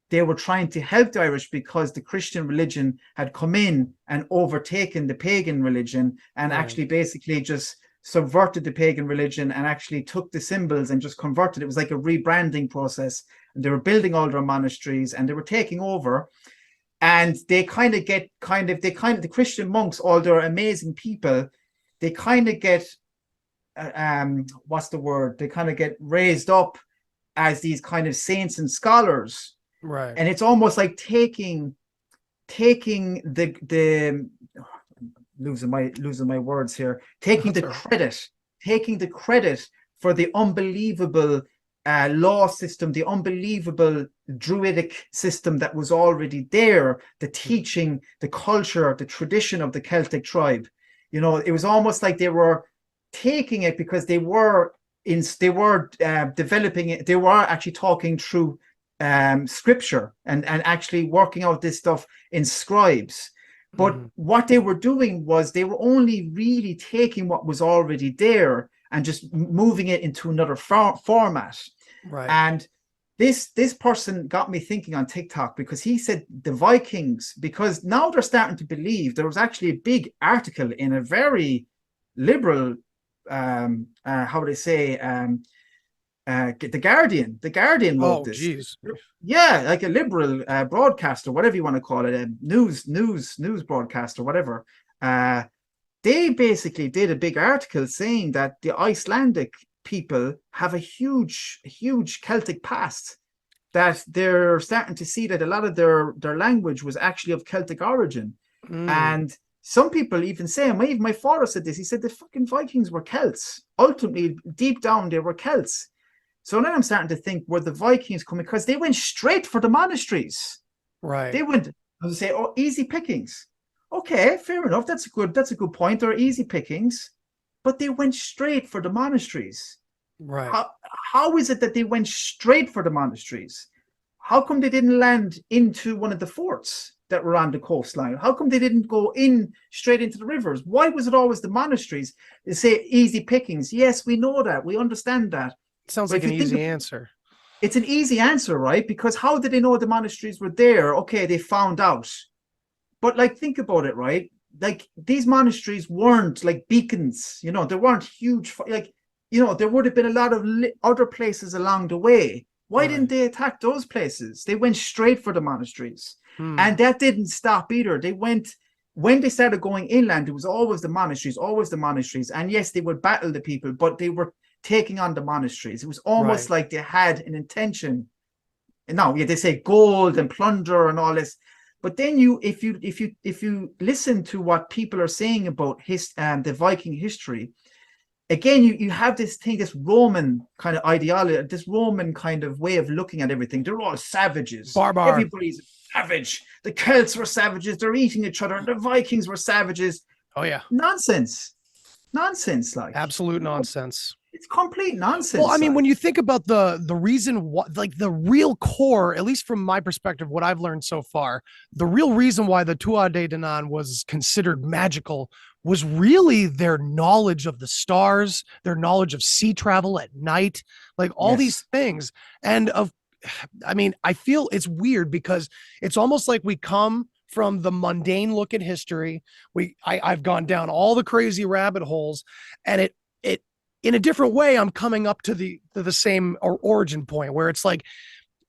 S7: They were trying to help the Irish because the Christian religion had come in and overtaken the pagan religion and actually basically just subverted the pagan religion and actually took the symbols and just converted. It was like a rebranding process. And they were building all their monasteries and they were taking over. And they the Christian monks, all their amazing people, they kind of get, what's the word? They kind of get raised up as these kind of saints and scholars.
S1: Right.
S7: And it's almost like taking the losing my words here, taking the credit for the unbelievable law system, the unbelievable druidic system that was already there, the teaching, the culture, the tradition of the Celtic tribe. You know, it was almost like they were taking it because they were developing it. They were actually talking through scripture and actually working out this stuff in scribes. But what they were doing was they were only really taking what was already there and just moving it into another format.
S1: Right.
S7: And this person got me thinking on TikTok, because he said the Vikings, because now they're starting to believe, there was actually a big article in a very liberal, how would I say, the Guardian wrote this.
S1: Geez.
S7: Yeah, like a liberal broadcaster, whatever you want to call it, a news broadcaster, whatever. They basically did a big article saying that the Icelandic people have a huge Celtic past, that they're starting to see that a lot of their language was actually of Celtic origin. And some people even say, and my father said this, he said the fucking Vikings were Celts. Ultimately, deep down, they were Celts. So now I'm starting to think, were the Vikings coming, because they went straight for the monasteries.
S1: Right.
S7: They went, I would say, oh, easy pickings. Okay, fair enough. That's a good point. They're easy pickings, but they went straight for the monasteries.
S1: Right.
S7: How is it that they went straight for the monasteries? How come they didn't land into one of the forts that were on the coastline? How come they didn't go in straight into the rivers? Why was it always the monasteries? They say easy pickings. Yes, we know that. We understand that.
S1: Sounds like an easy answer.
S7: It's an easy answer, right? Because how did they know the monasteries were there? Okay, they found out. But like, think about it, right? Like, these monasteries weren't like beacons, you know, they weren't huge. Like, you know, there would have been a lot of other places along the way. Why didn't they attack those places? They went straight for the monasteries. And that didn't stop either. They went, when they started going inland, it was always the monasteries. And yes, they would battle the people, but they were taking on the monasteries. It was almost like they had an intention. And now, yeah, they say gold and plunder and all this. But then if you listen to what people are saying about the Viking history, again, you have this thing, this Roman kind of ideology, this Roman kind of way of looking at everything. They're all savages.
S1: Barbar.
S7: Everybody's savage. The Celts were savages. They're eating each other. The Vikings were savages.
S1: Oh yeah.
S7: Nonsense, like
S1: absolute nonsense.
S7: It's complete nonsense.
S1: Well, I mean, when you think about the reason what, like the real core, at least from my perspective, what I've learned so far, the real reason why the Tuatha Dé Danann was considered magical was really their knowledge of the stars, their knowledge of sea travel at night, like all these things. And I mean, I feel it's weird because it's almost like we come from the mundane look at history. I've gone down all the crazy rabbit holes, and it in a different way, I'm coming up to the same origin point where it's like,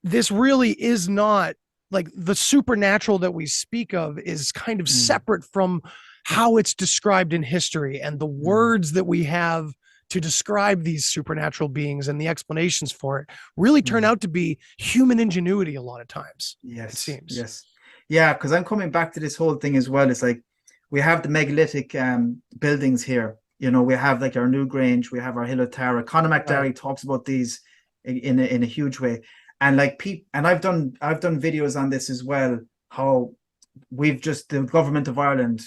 S1: this really is not like the supernatural that we speak of is kind of separate from how it's described in history, and the words that we have to describe these supernatural beings and the explanations for it really turn out to be human ingenuity a lot of times.
S7: Yes,
S1: it seems.
S7: Yes. Yeah, because I'm coming back to this whole thing as well. It's like, we have the megalithic buildings here. You know, we have like our Newgrange, we have our Hill of Tara. Conor McDarry talks about these in a huge way. And like and I've done videos on this as well, how we've just, the government of Ireland,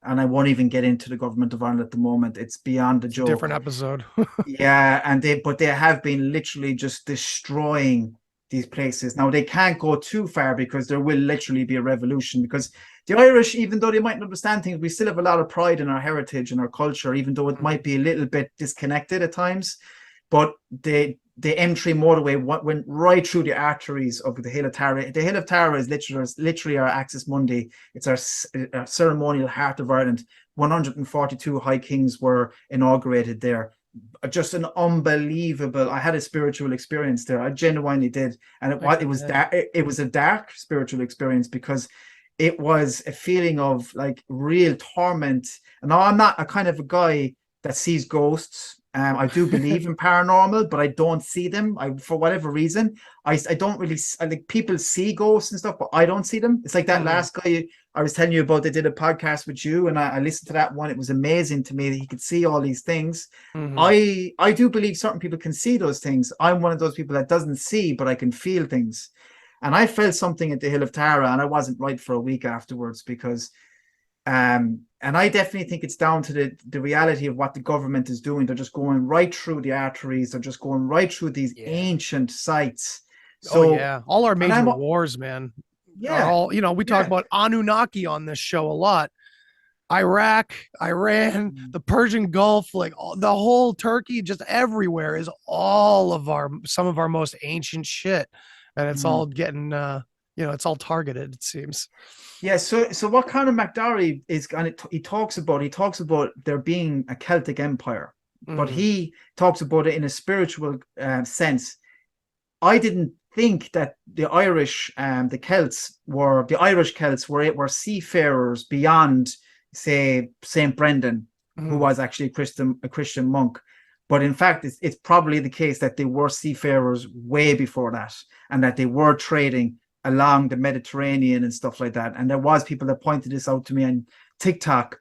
S7: and I won't even get into the government of Ireland at the moment. It's beyond the joke.
S1: Different episode.
S7: Yeah, and they have been literally just destroying these places. Now, they can't go too far because there will literally be a revolution, because the Irish, even though they might understand things, we still have a lot of pride in our heritage and our culture, even though it might be a little bit disconnected at times. But the M3 motorway went right through the arteries of the Hill of Tara. The Hill of Tara is literally our Axis Mundi. It's our ceremonial heart of Ireland. 142 high kings were inaugurated there. Just an unbelievable. I had a spiritual experience there. I genuinely did, and it was a dark spiritual experience, because it was a feeling of like real torment. And now, I'm not a kind of a guy that sees ghosts. I do believe in paranormal, but I don't see them. For whatever reason, I don't really like people see ghosts and stuff, but I don't see them. It's like that last guy I was telling you about that did a podcast with you, and I listened to that one. It was amazing to me that he could see all these things. I do believe certain people can see those things. I'm one of those people that doesn't see, but I can feel things. And I felt something at the Hill of Tara, and I wasn't right for a week afterwards because and I definitely think it's down to the reality of what the government is doing. They're just going right through the arteries. They're just going right through these ancient sites. So
S1: all our major wars, man. Are all, we talk about Anunnaki on this show a lot. Iraq, Iran, the Persian Gulf, like the whole Turkey, just everywhere is some of our most ancient shit, and it's all getting it's all targeted, it seems.
S7: Yeah, so what Conor McDowry is, and he talks about there being a Celtic empire, but he talks about it in a spiritual sense. I didn't think that the Irish the Irish Celts were seafarers beyond, say, Saint Brendan, who was actually a Christian monk. But in fact, it's probably the case that they were seafarers way before that, and that they were trading along the Mediterranean and stuff like that. And there was people that pointed this out to me on TikTok.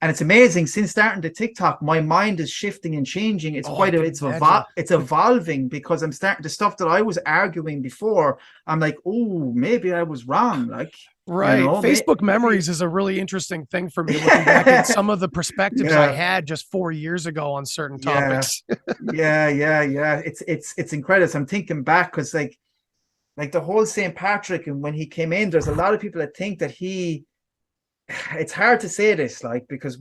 S7: And it's amazing, since starting the TikTok, my mind is shifting and changing. It's it's evolving, because I'm starting the stuff that I was arguing before. I'm like, oh, maybe I was wrong. Like,
S1: right. Facebook memories is a really interesting thing for me, looking back at some of the perspectives I had just 4 years ago on certain topics.
S7: Yeah. It's incredible. So I'm thinking back, because like the whole St. Patrick, and when he came in, there's a lot of people that think that it's hard to say this, like, because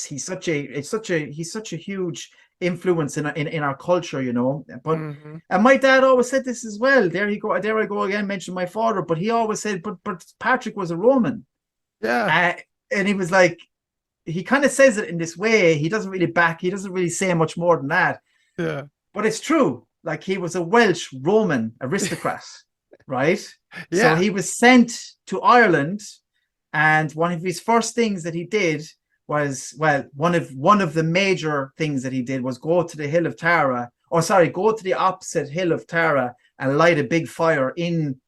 S7: he's such a huge influence in our culture, but and my dad always said this as well. There I go again, mention my father, but he always said, but Patrick was a Roman. And he was like, he kind of says it in this way. He doesn't really say much more than that.
S1: Yeah.
S7: But it's true. Like, he was a Welsh Roman aristocrat, right?
S1: Yeah.
S7: So he was sent to Ireland, and one of his first things that he did was, one of the major things that he did was go to the Hill of Tara, go to the opposite Hill of Tara and light a big fire in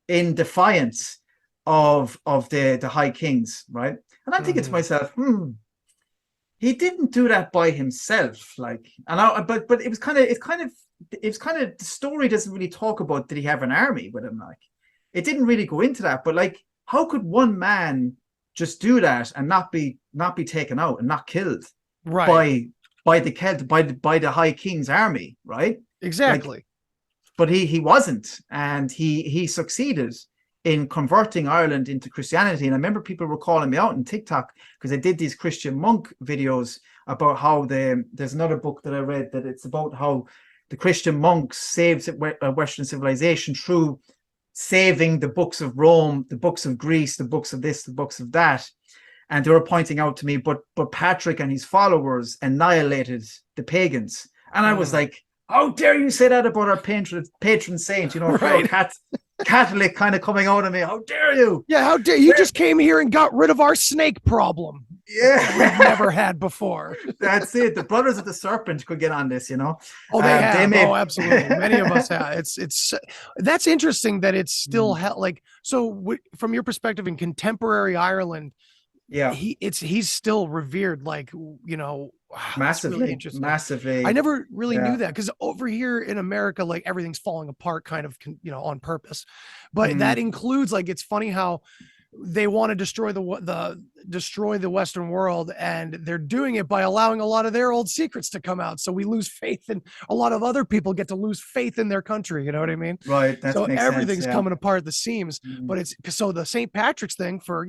S7: defiance of the High Kings, right? And I'm thinking to myself, he didn't do that by himself, like, but it was kind of the story doesn't really talk about, did he have an army with him? Like, it didn't really go into that, but like, how could one man just do that and not be taken out and not killed by the High King's army, right?
S1: Exactly.
S7: Like, but he wasn't, and he succeeded in converting Ireland into Christianity. And I remember people were calling me out on TikTok because I did these Christian monk videos about how there's another book that I read that it's about how the Christian monks saved Western civilization through saving the books of Rome, the books of Greece, the books of this, the books of that. And they were pointing out to me, but Patrick and his followers annihilated the pagans. And I was like, how dare you say that about our patron saint, right. Catholic kind of coming out of me. How dare you?
S1: Yeah, how dare you? Just came here and got rid of our snake problem.
S7: Yeah,
S1: we've never had before.
S7: That's it. The Brothers of the Serpent could get on this,
S1: Oh, they have. Absolutely. Many of us have. It's that's interesting that it's still like, so from your perspective in contemporary Ireland, he's still revered, like,
S7: massively.
S1: I never really knew that, because over here in America, like, everything's falling apart kind of, on purpose. But that includes, like, it's funny how they want to destroy the Western world, and they're doing it by allowing a lot of their old secrets to come out. So we lose faith, and a lot of other people get to lose faith in their country. You know what I mean?
S7: Right.
S1: So everything's coming apart at the seams. But it's so the St. Patrick's thing for,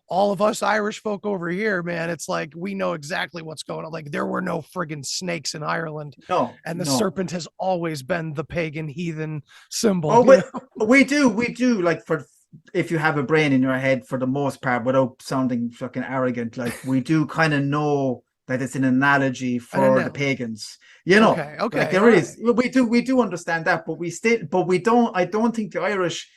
S1: all of us Irish folk over here, man, it's like, we know exactly what's going on. Like, there were no friggin' snakes in Ireland.
S7: No.
S1: And the serpent has always been the pagan heathen symbol.
S7: Oh, but we do, like, if you have a brain in your head, for the most part, without sounding fucking arrogant, like, we do kind of know that it's an analogy for the pagans, Okay. Like, there is. We do understand that, but I don't think the Irish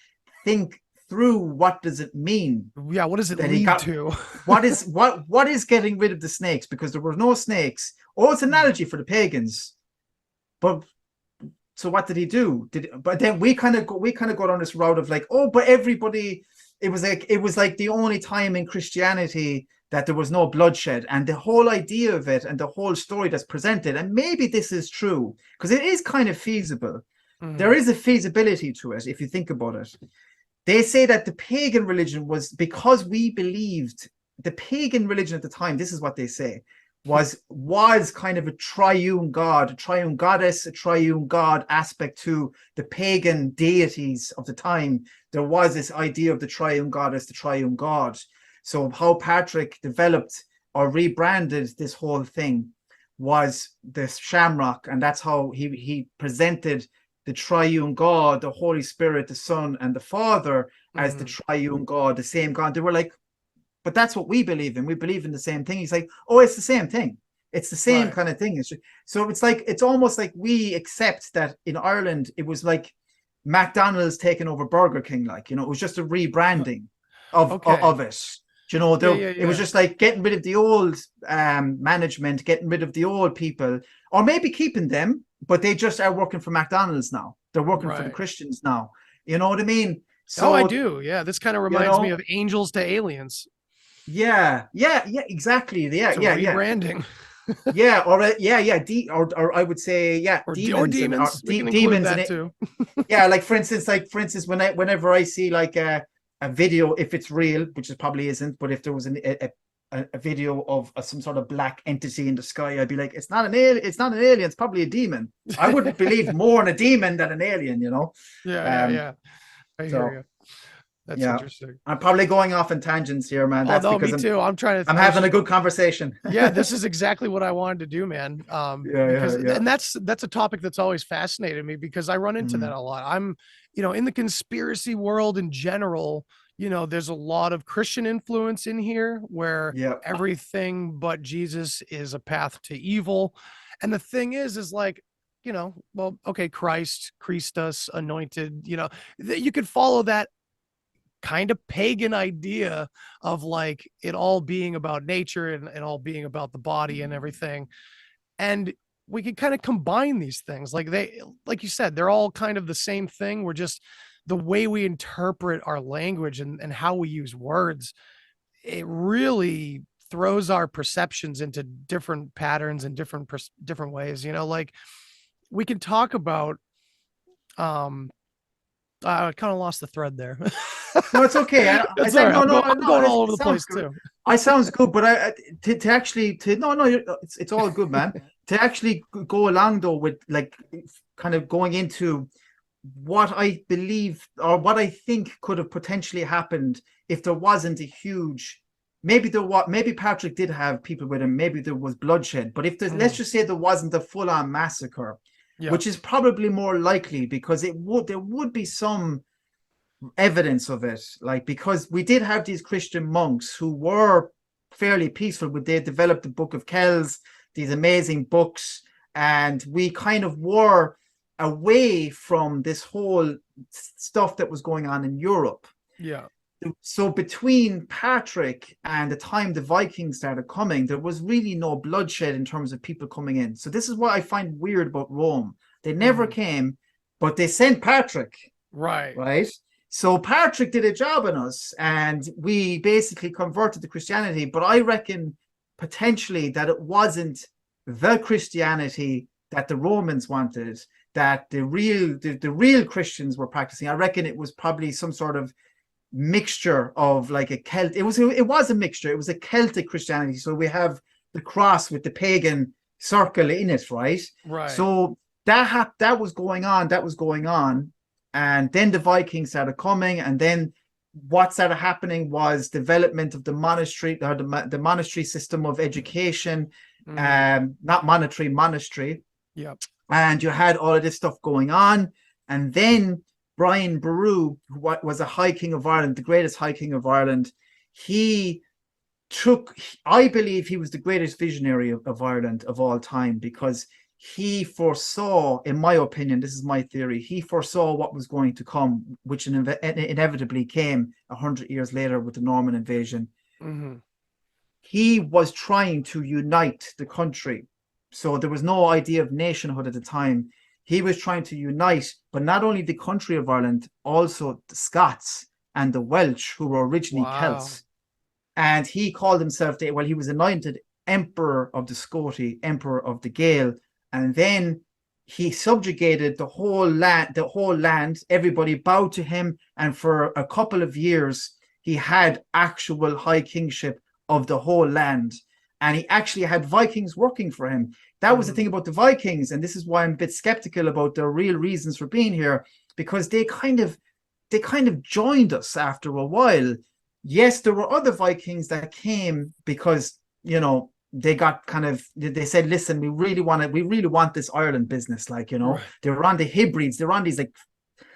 S7: think through what does it mean.
S1: Yeah, what does it
S7: that he
S1: lead
S7: got-
S1: to?
S7: what is getting rid of the snakes, because there were no snakes. Oh, it's an analogy for the pagans. But so what did he do? But then we kind of go down this route of like, oh, but everybody, it was like the only time in Christianity that there was no bloodshed, and the whole idea of it and the whole story that's presented, and maybe this is true because it is kind of feasible. There is a feasibility to it if you think about it. They say that the pagan religion was, because we believed the pagan religion at the time, this is what they say, was kind of a triune god, a triune goddess, a triune god aspect to the pagan deities of the time. There was this idea of the triune goddess, the triune god. So how Patrick developed or rebranded this whole thing was this shamrock, and that's how he presented the triune God, the Holy Spirit, the Son, and the Father as the triune God, the same God. They were like, but that's what we believe in. We believe in the same thing. He's like, oh, it's the same thing. It's the same kind of thing. So it's like, it's almost like we accept that in Ireland, it was like McDonald's taking over Burger King. Like, you know, it was just a rebranding of it. You know, it was just like getting rid of the old management, getting rid of the old people, or maybe keeping them, but they just are working for McDonald's now. They're working for the Christians now. You know what I mean? So,
S1: I do. Yeah, this kind of reminds me of Angels to Aliens.
S7: Yeah, exactly. Yeah,
S1: rebranding.
S7: Or I would say,
S1: or
S7: demons.
S1: Demons. We can
S7: demons
S1: that too.
S7: Yeah, like for instance, whenever I see like a video, if it's real, which it probably isn't, but if there was a video of some sort of black entity in the sky, I'd be like, it's not an alien, it's probably a demon. I would believe more in a demon than an alien, you know.
S1: Yeah. I hear you. That's interesting.
S7: I'm probably going off in tangents here, man. That's because
S1: me too. I'm
S7: having a good conversation.
S1: Yeah, this is exactly what I wanted to do, man. And that's a topic that's always fascinated me, because I run into that a lot. I'm, in the conspiracy world in general, there's a lot of Christian influence in here, where everything but Jesus is a path to evil. And the thing is like, Christus, anointed, you could follow that kind of pagan idea of like it all being about nature and all being about the body and everything. And we can kind of combine these things. Like you said, they're all kind of the same thing. We're just, the way we interpret our language and how we use words, it really throws our perceptions into different patterns and different ways. Like we can talk about, I kind of lost the thread there.
S7: No, it's okay. I'm
S1: going all over the place too.
S7: I sounds good, but it's all good, man. To actually go along though with like kind of going into what I believe or what I think could have potentially happened if there wasn't a huge, maybe Patrick did have people with him, maybe there was bloodshed, but if let's just say there wasn't a full-on massacre, which is probably more likely, because there would be some evidence of it, like, because we did have these Christian monks who were fairly peaceful, but they developed the Book of Kells, these amazing books, and we kind of were away from this whole stuff that was going on in Europe. So between Patrick and the time the Vikings started coming, there was really no bloodshed in terms of people coming in. So this is what I find weird about Rome. They never came, but they sent Patrick. Right. So Patrick did a job on us, and we basically converted to Christianity. But I reckon potentially that it wasn't the Christianity that the Romans wanted, that the real Christians were practicing. I reckon it was probably some sort of mixture of like a Celtic. It was a mixture. It was a Celtic Christianity. So we have the cross with the pagan circle in it, right? So that was going on. And then the Vikings started coming, and then what started happening was development of the monastery, or the monastery system of education, not monetary, monastery. And you had all of this stuff going on. And then Brian Boru, who was a High King of Ireland, the greatest High King of Ireland, I believe he was the greatest visionary of Ireland of all time, because he foresaw, in my opinion, this is my theory, he foresaw what was going to come, which inevitably came 100 years later with the Norman invasion.
S1: Mm-hmm.
S7: He was trying to unite the country. So there was no idea of nationhood at the time. He was trying to unite, but not only the country of Ireland, also the Scots and the Welsh, who were originally Celts. And he called himself, he was anointed Emperor of the Scoti, Emperor of the Gael. And then he subjugated the whole land. Everybody bowed to him. And for a couple of years, he had actual high kingship of the whole land. And he actually had Vikings working for him. That was the thing about the Vikings. And this is why I'm a bit skeptical about their real reasons for being here, because they kind of joined us after a while. Yes, there were other Vikings that came because, they said, listen, we really want this Ireland business. Right. They were on the Hebrides, they were on these like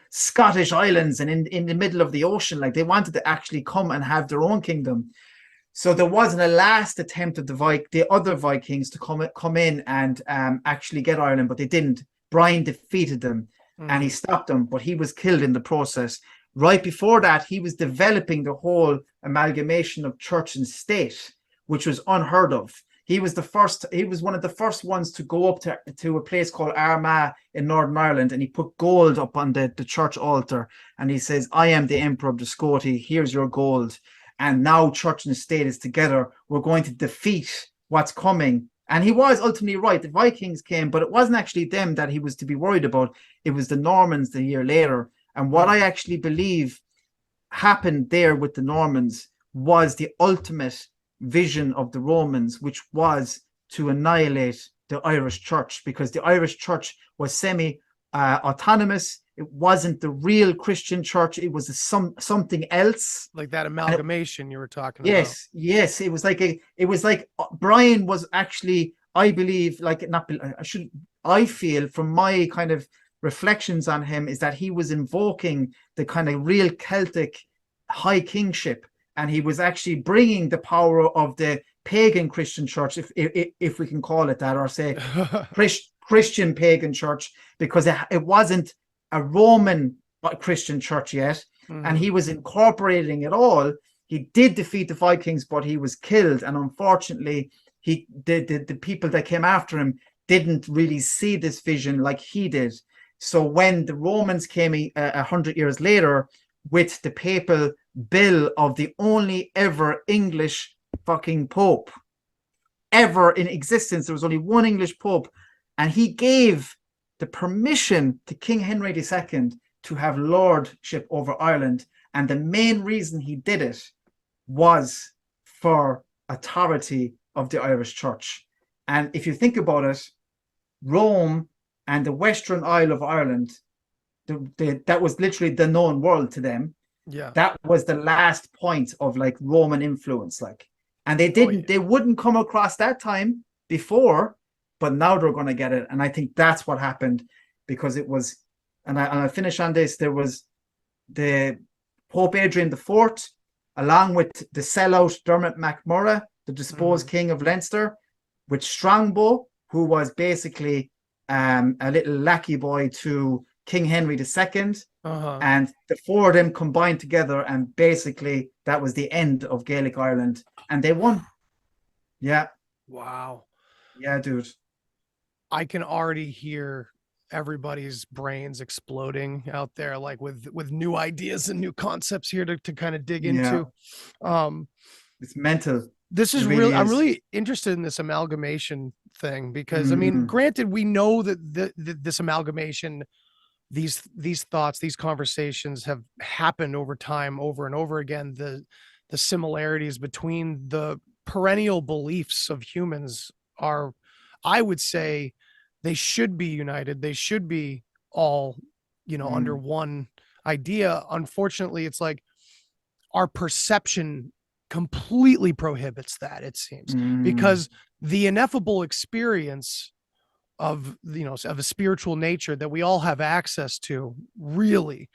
S7: Scottish islands and in the middle of the ocean. Like they wanted to actually come and have their own kingdom. So there wasn't a last attempt of the other Vikings to come in and actually get Ireland, but they didn't. Brian defeated them and he stopped them, but he was killed in the process. Right before that, he was developing the whole amalgamation of church and state, which was unheard of. He was one of the first ones to go up to a place called Armagh in Northern Ireland, and he put gold up on the church altar, and he says, I am the Emperor of the Scoti, here's your gold. And now church and state is together. We're going to defeat what's coming. And he was ultimately right. The Vikings came, but it wasn't actually them that he was to be worried about. It was the Normans the year later. And what I actually believe happened there with the Normans was the ultimate vision of the Romans, which was to annihilate the Irish church, because the Irish church was semi-autonomous. It wasn't the real Christian church. It was something else.
S1: Like that amalgamation you were talking about.
S7: Yes. It was like Brian was actually, I believe, I feel from my kind of reflections on him is that he was invoking the kind of real Celtic high kingship, and he was actually bringing the power of the pagan Christian church, if we can call it that, or say Christian pagan church, because it wasn't a Roman Christian church yet, and he was incorporating it all. He did defeat the Vikings, but he was killed, and unfortunately, the people that came after him didn't really see this vision like he did. So when the Romans came 100 years later with the papal bill of the only ever English fucking pope ever in existence, there was only one English pope, and he gave the permission to King Henry II to have lordship over Ireland. And the main reason he did it was for authority of the Irish church. And if you think about it, Rome and the Western Isle of Ireland, that was literally the known world to them.
S1: Yeah.
S7: That was the last point of like Roman influence. And they wouldn't come across that time before, but now they're going to get it. And I think that's what happened, because it was, and I finish on this, there was the Pope Adrian IV, along with the sellout Dermot MacMurrough, the deposed king of Leinster, with Strongbow, who was basically a little lackey boy to King Henry II. And the four of them combined together, and basically that was the end of Gaelic Ireland, and they won. Yeah.
S1: Wow.
S7: Yeah, dude.
S1: I can already hear everybody's brains exploding out there, like with new ideas and new concepts here to kind of dig into.
S7: It's mental.
S1: This is really, I'm really interested in this amalgamation thing, because I mean, granted, we know that this amalgamation, these thoughts, these conversations have happened over time, over and over again. The similarities between the perennial beliefs of humans are, I would say, they should be united. They should be all, under one idea. Unfortunately, it's like our perception completely prohibits that, it seems, because the ineffable experience of a spiritual nature that we all have access to really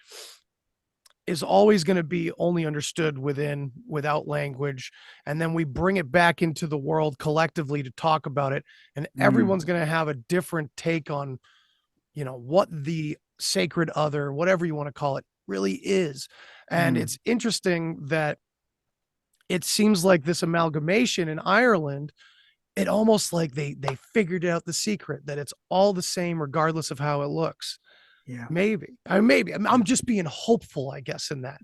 S1: is always going to be only understood without language, and then we bring it back into the world collectively to talk about it, and everyone's going to have a different take on, what the sacred other, whatever you want to call it, really is. And it's interesting that it seems like this amalgamation in Ireland, it almost like they figured out the secret, that it's all the same regardless of how it looks.
S7: Yeah.
S1: Maybe. I'm just being hopeful, I guess, in that.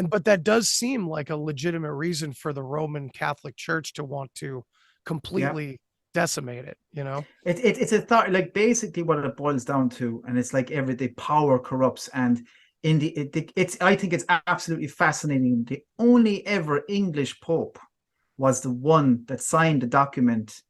S1: But that does seem like a legitimate reason for the Roman Catholic Church to want to completely decimate it,
S7: It's a thought, like basically what it boils down to, and it's like everyday power corrupts. And I think it's absolutely fascinating. The only ever English Pope was the one that signed the document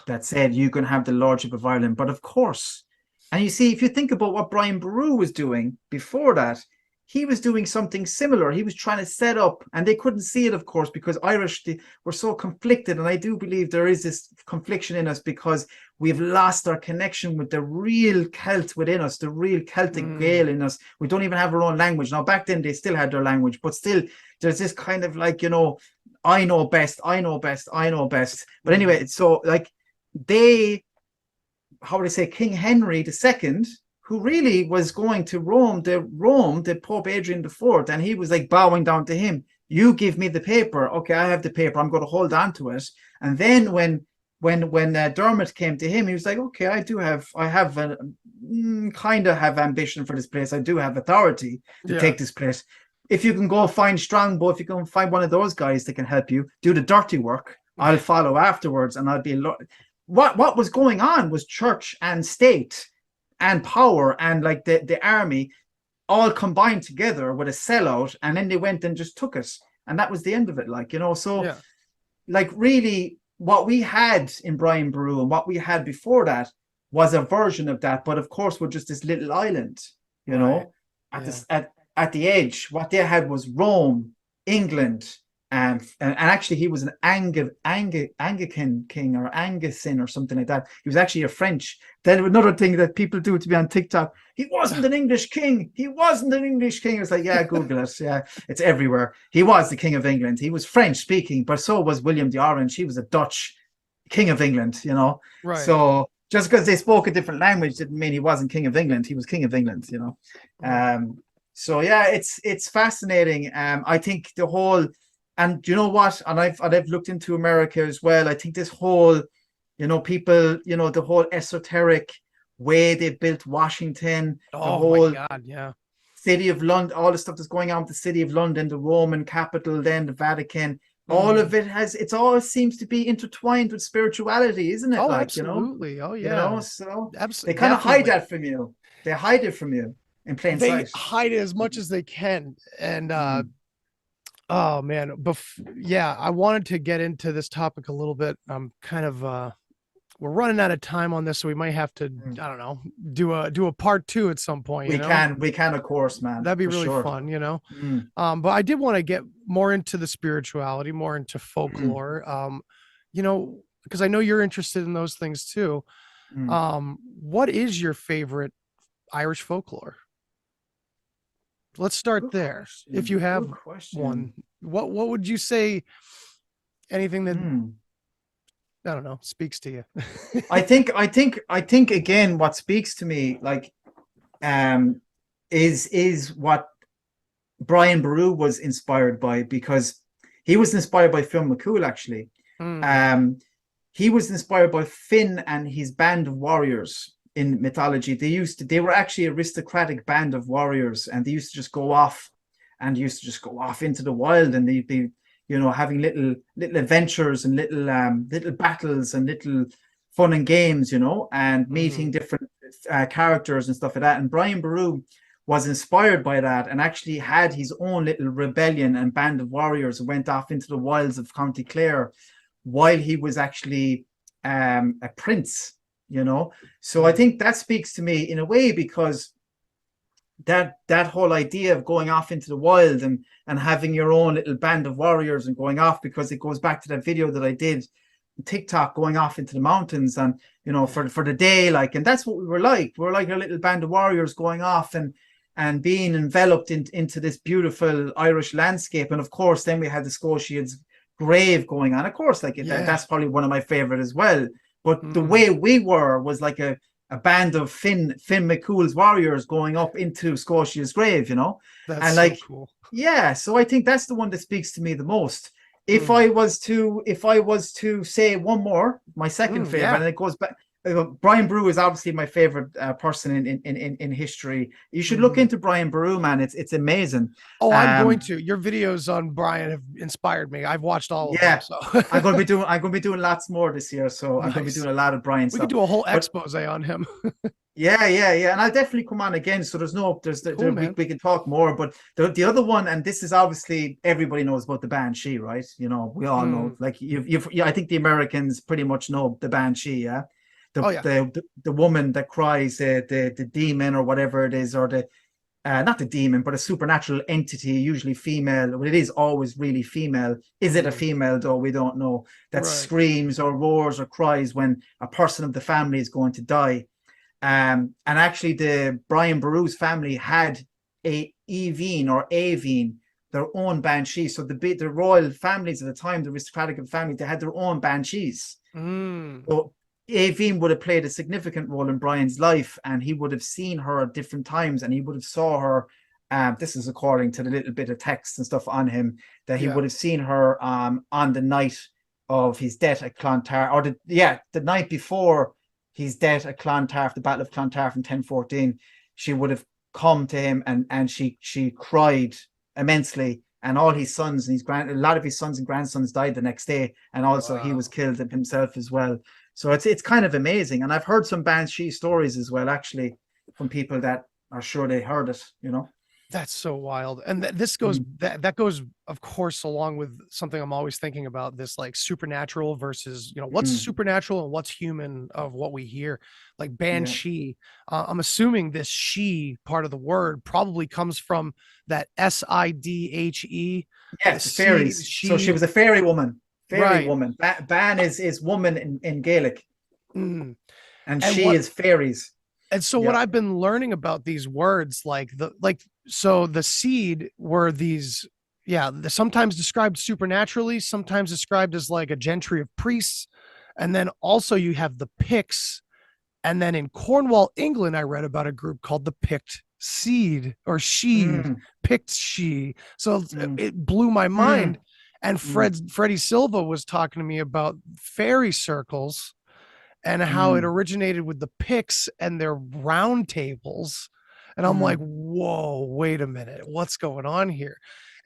S7: that said you can have the Lordship of Ireland. But of course, and you see, if you think about what Brian Boru was doing before that, he was doing something similar. He was trying to set up, and they couldn't see it, of course, because Irish were so conflicted. And I do believe there is this confliction in us because we've lost our connection with the real Celt within us, the real Celtic Gael in us. We don't even have our own language. Now, back then, they still had their language, but still, there's this kind of like, I know best, I know best, I know best. But anyway, so like how would I say, King Henry II, who really was going to Rome, the Pope Adrian IV, and he was like bowing down to him. You give me the paper. Okay, I have the paper. I'm going to hold on to it. And then when Dermot came to him, he was like, okay, I have kind of have ambition for this place. I do have authority to take this place. If you can go find Strongbow, if you can find one of those guys that can help you do the dirty work, I'll follow afterwards, and I'll be what was going on was church and state and power and like the army all combined together with a sellout, and then they went and just took it, and that was the end of it. Like really what we had in Brian Boru and what we had before that was a version of that, but of course we're just this little island, at the edge. What they had was Rome, England, and actually he was an Anglican king or Angusin or something like that. He was actually a French. Then another thing that people do to be on TikTok, he wasn't an English king. He wasn't an English king. It's like, yeah, Google it. Yeah, it's everywhere. He was the king of England. He was French speaking, but so was William the Orange. He was a Dutch king of England,
S1: Right.
S7: So just because they spoke a different language didn't mean he wasn't king of England. He was king of England, So yeah, it's fascinating. I think the whole, and you know what? And I've looked into America as well. I think this whole, people, the whole esoteric way they built Washington, the whole
S1: my God, yeah.
S7: city of London, all the stuff that's going on with the city of London, the Roman capital, then the Vatican. All of it all seems to be intertwined with spirituality, isn't it?
S1: Oh, absolutely. Oh, yeah.
S7: So
S1: absolutely.
S7: they kind of hide that from you. They hide it from you in plain sight.
S1: They hide it as much as they can. And oh man, I wanted to get into this topic a little bit. I'm kind of we're running out of time on this, so we might have to I don't know, do a part 2 at some point.
S7: We can, of course, man.
S1: That'd be really fun, but I did want to get more into the spirituality, more into folklore, because I know you're interested in those things too. What is your favorite Irish folklore? Let's start there. Question. If you have one, what would you say? Anything that I don't know speaks to you?
S7: I think again, what speaks to me, like, is what Brian Boru was inspired by, because he was inspired by Fionn McCool, actually. He was inspired by Finn and his band of warriors. In mythology, they were actually aristocratic band of warriors, and they used to just go off into the wild, and they'd be, having little adventures and little battles and little fun and games, and meeting different characters and stuff like that. And Brian Boru was inspired by that, and actually had his own little rebellion and band of warriors and went off into the wilds of County Clare while he was actually a prince. So I think that speaks to me in a way, because that whole idea of going off into the wild and having your own little band of warriors and going off, because it goes back to that video that I did on TikTok, going off into the mountains and for the day, like, and that's what we were like. We were like a little band of warriors going off, and and being enveloped into this beautiful Irish landscape. And of course, then we had the Scotia's grave going on. Of course, like that's probably one of my favorite as well. But the way we were was like a band of Finn McCool's warriors going up into Scotia's grave, you know.
S1: That's
S7: and like,
S1: so cool.
S7: Yeah, so I think that's the one that speaks to me the most. If I was to say one more, my second favorite, and it goes back. Brian Boru is obviously my favorite person in history. You should look into Brian Boru, man. It's amazing.
S1: Oh, I'm going to. Your videos on Brian have inspired me. I've watched all of them. So
S7: I'm going to be doing lots more this year. So I'm going to be doing a lot of Brian stuff.
S1: We could do a whole expose on him.
S7: Yeah, and I'll definitely come on again. So we can talk more. But the other one, and this is obviously everybody knows about the Banshee, right? You know, we all know. Like I think the Americans pretty much know the Banshee, yeah. The woman that cries, the demon or whatever it is, or the not the demon, but a supernatural entity, usually female. Well, it is always really female. Is it a female though? We don't know. That screams or roars or cries when a person of the family is going to die. And actually, the Brian Boru's family had a Aveen, their own Banshee. So the royal families at the time, the aristocratic family, they had their own Banshees. So Aveen would have played a significant role in Brian's life, and he would have seen her at different times, and he would have saw her. This is according to the little bit of text and stuff on him, that he would have seen her on the night of his death at Clontarf, or the night before his death at Clontarf, the Battle of Clontarf in 1014. She would have come to him, and she cried immensely, and all his sons and a lot of his sons and grandsons died the next day, and also he was killed himself as well. So it's kind of amazing. And I've heard some Banshee stories as well, actually, from people that are sure they heard it, you know.
S1: That's so wild. And this goes, that goes, of course, along with something I'm always thinking about, this like supernatural versus, you know, what's supernatural and what's human of what we hear. Like Banshee. I'm assuming this she part of the word probably comes from that Sidhe.
S7: Yes, fairies. So she was a fairy woman. Woman. Ban is woman in Gaelic, and she is fairies.
S1: And so what I've been learning about these words, so the seed were these, sometimes described supernaturally, sometimes described as like a gentry of priests, and then also you have the Picts, and then in Cornwall, England, I read about a group called the Pict Seed or Sheed, Pict She. So it blew my mind. And Freddie Silva was talking to me about fairy circles and how it originated with the Picts and their round tables. And I'm like, whoa, wait a minute. What's going on here?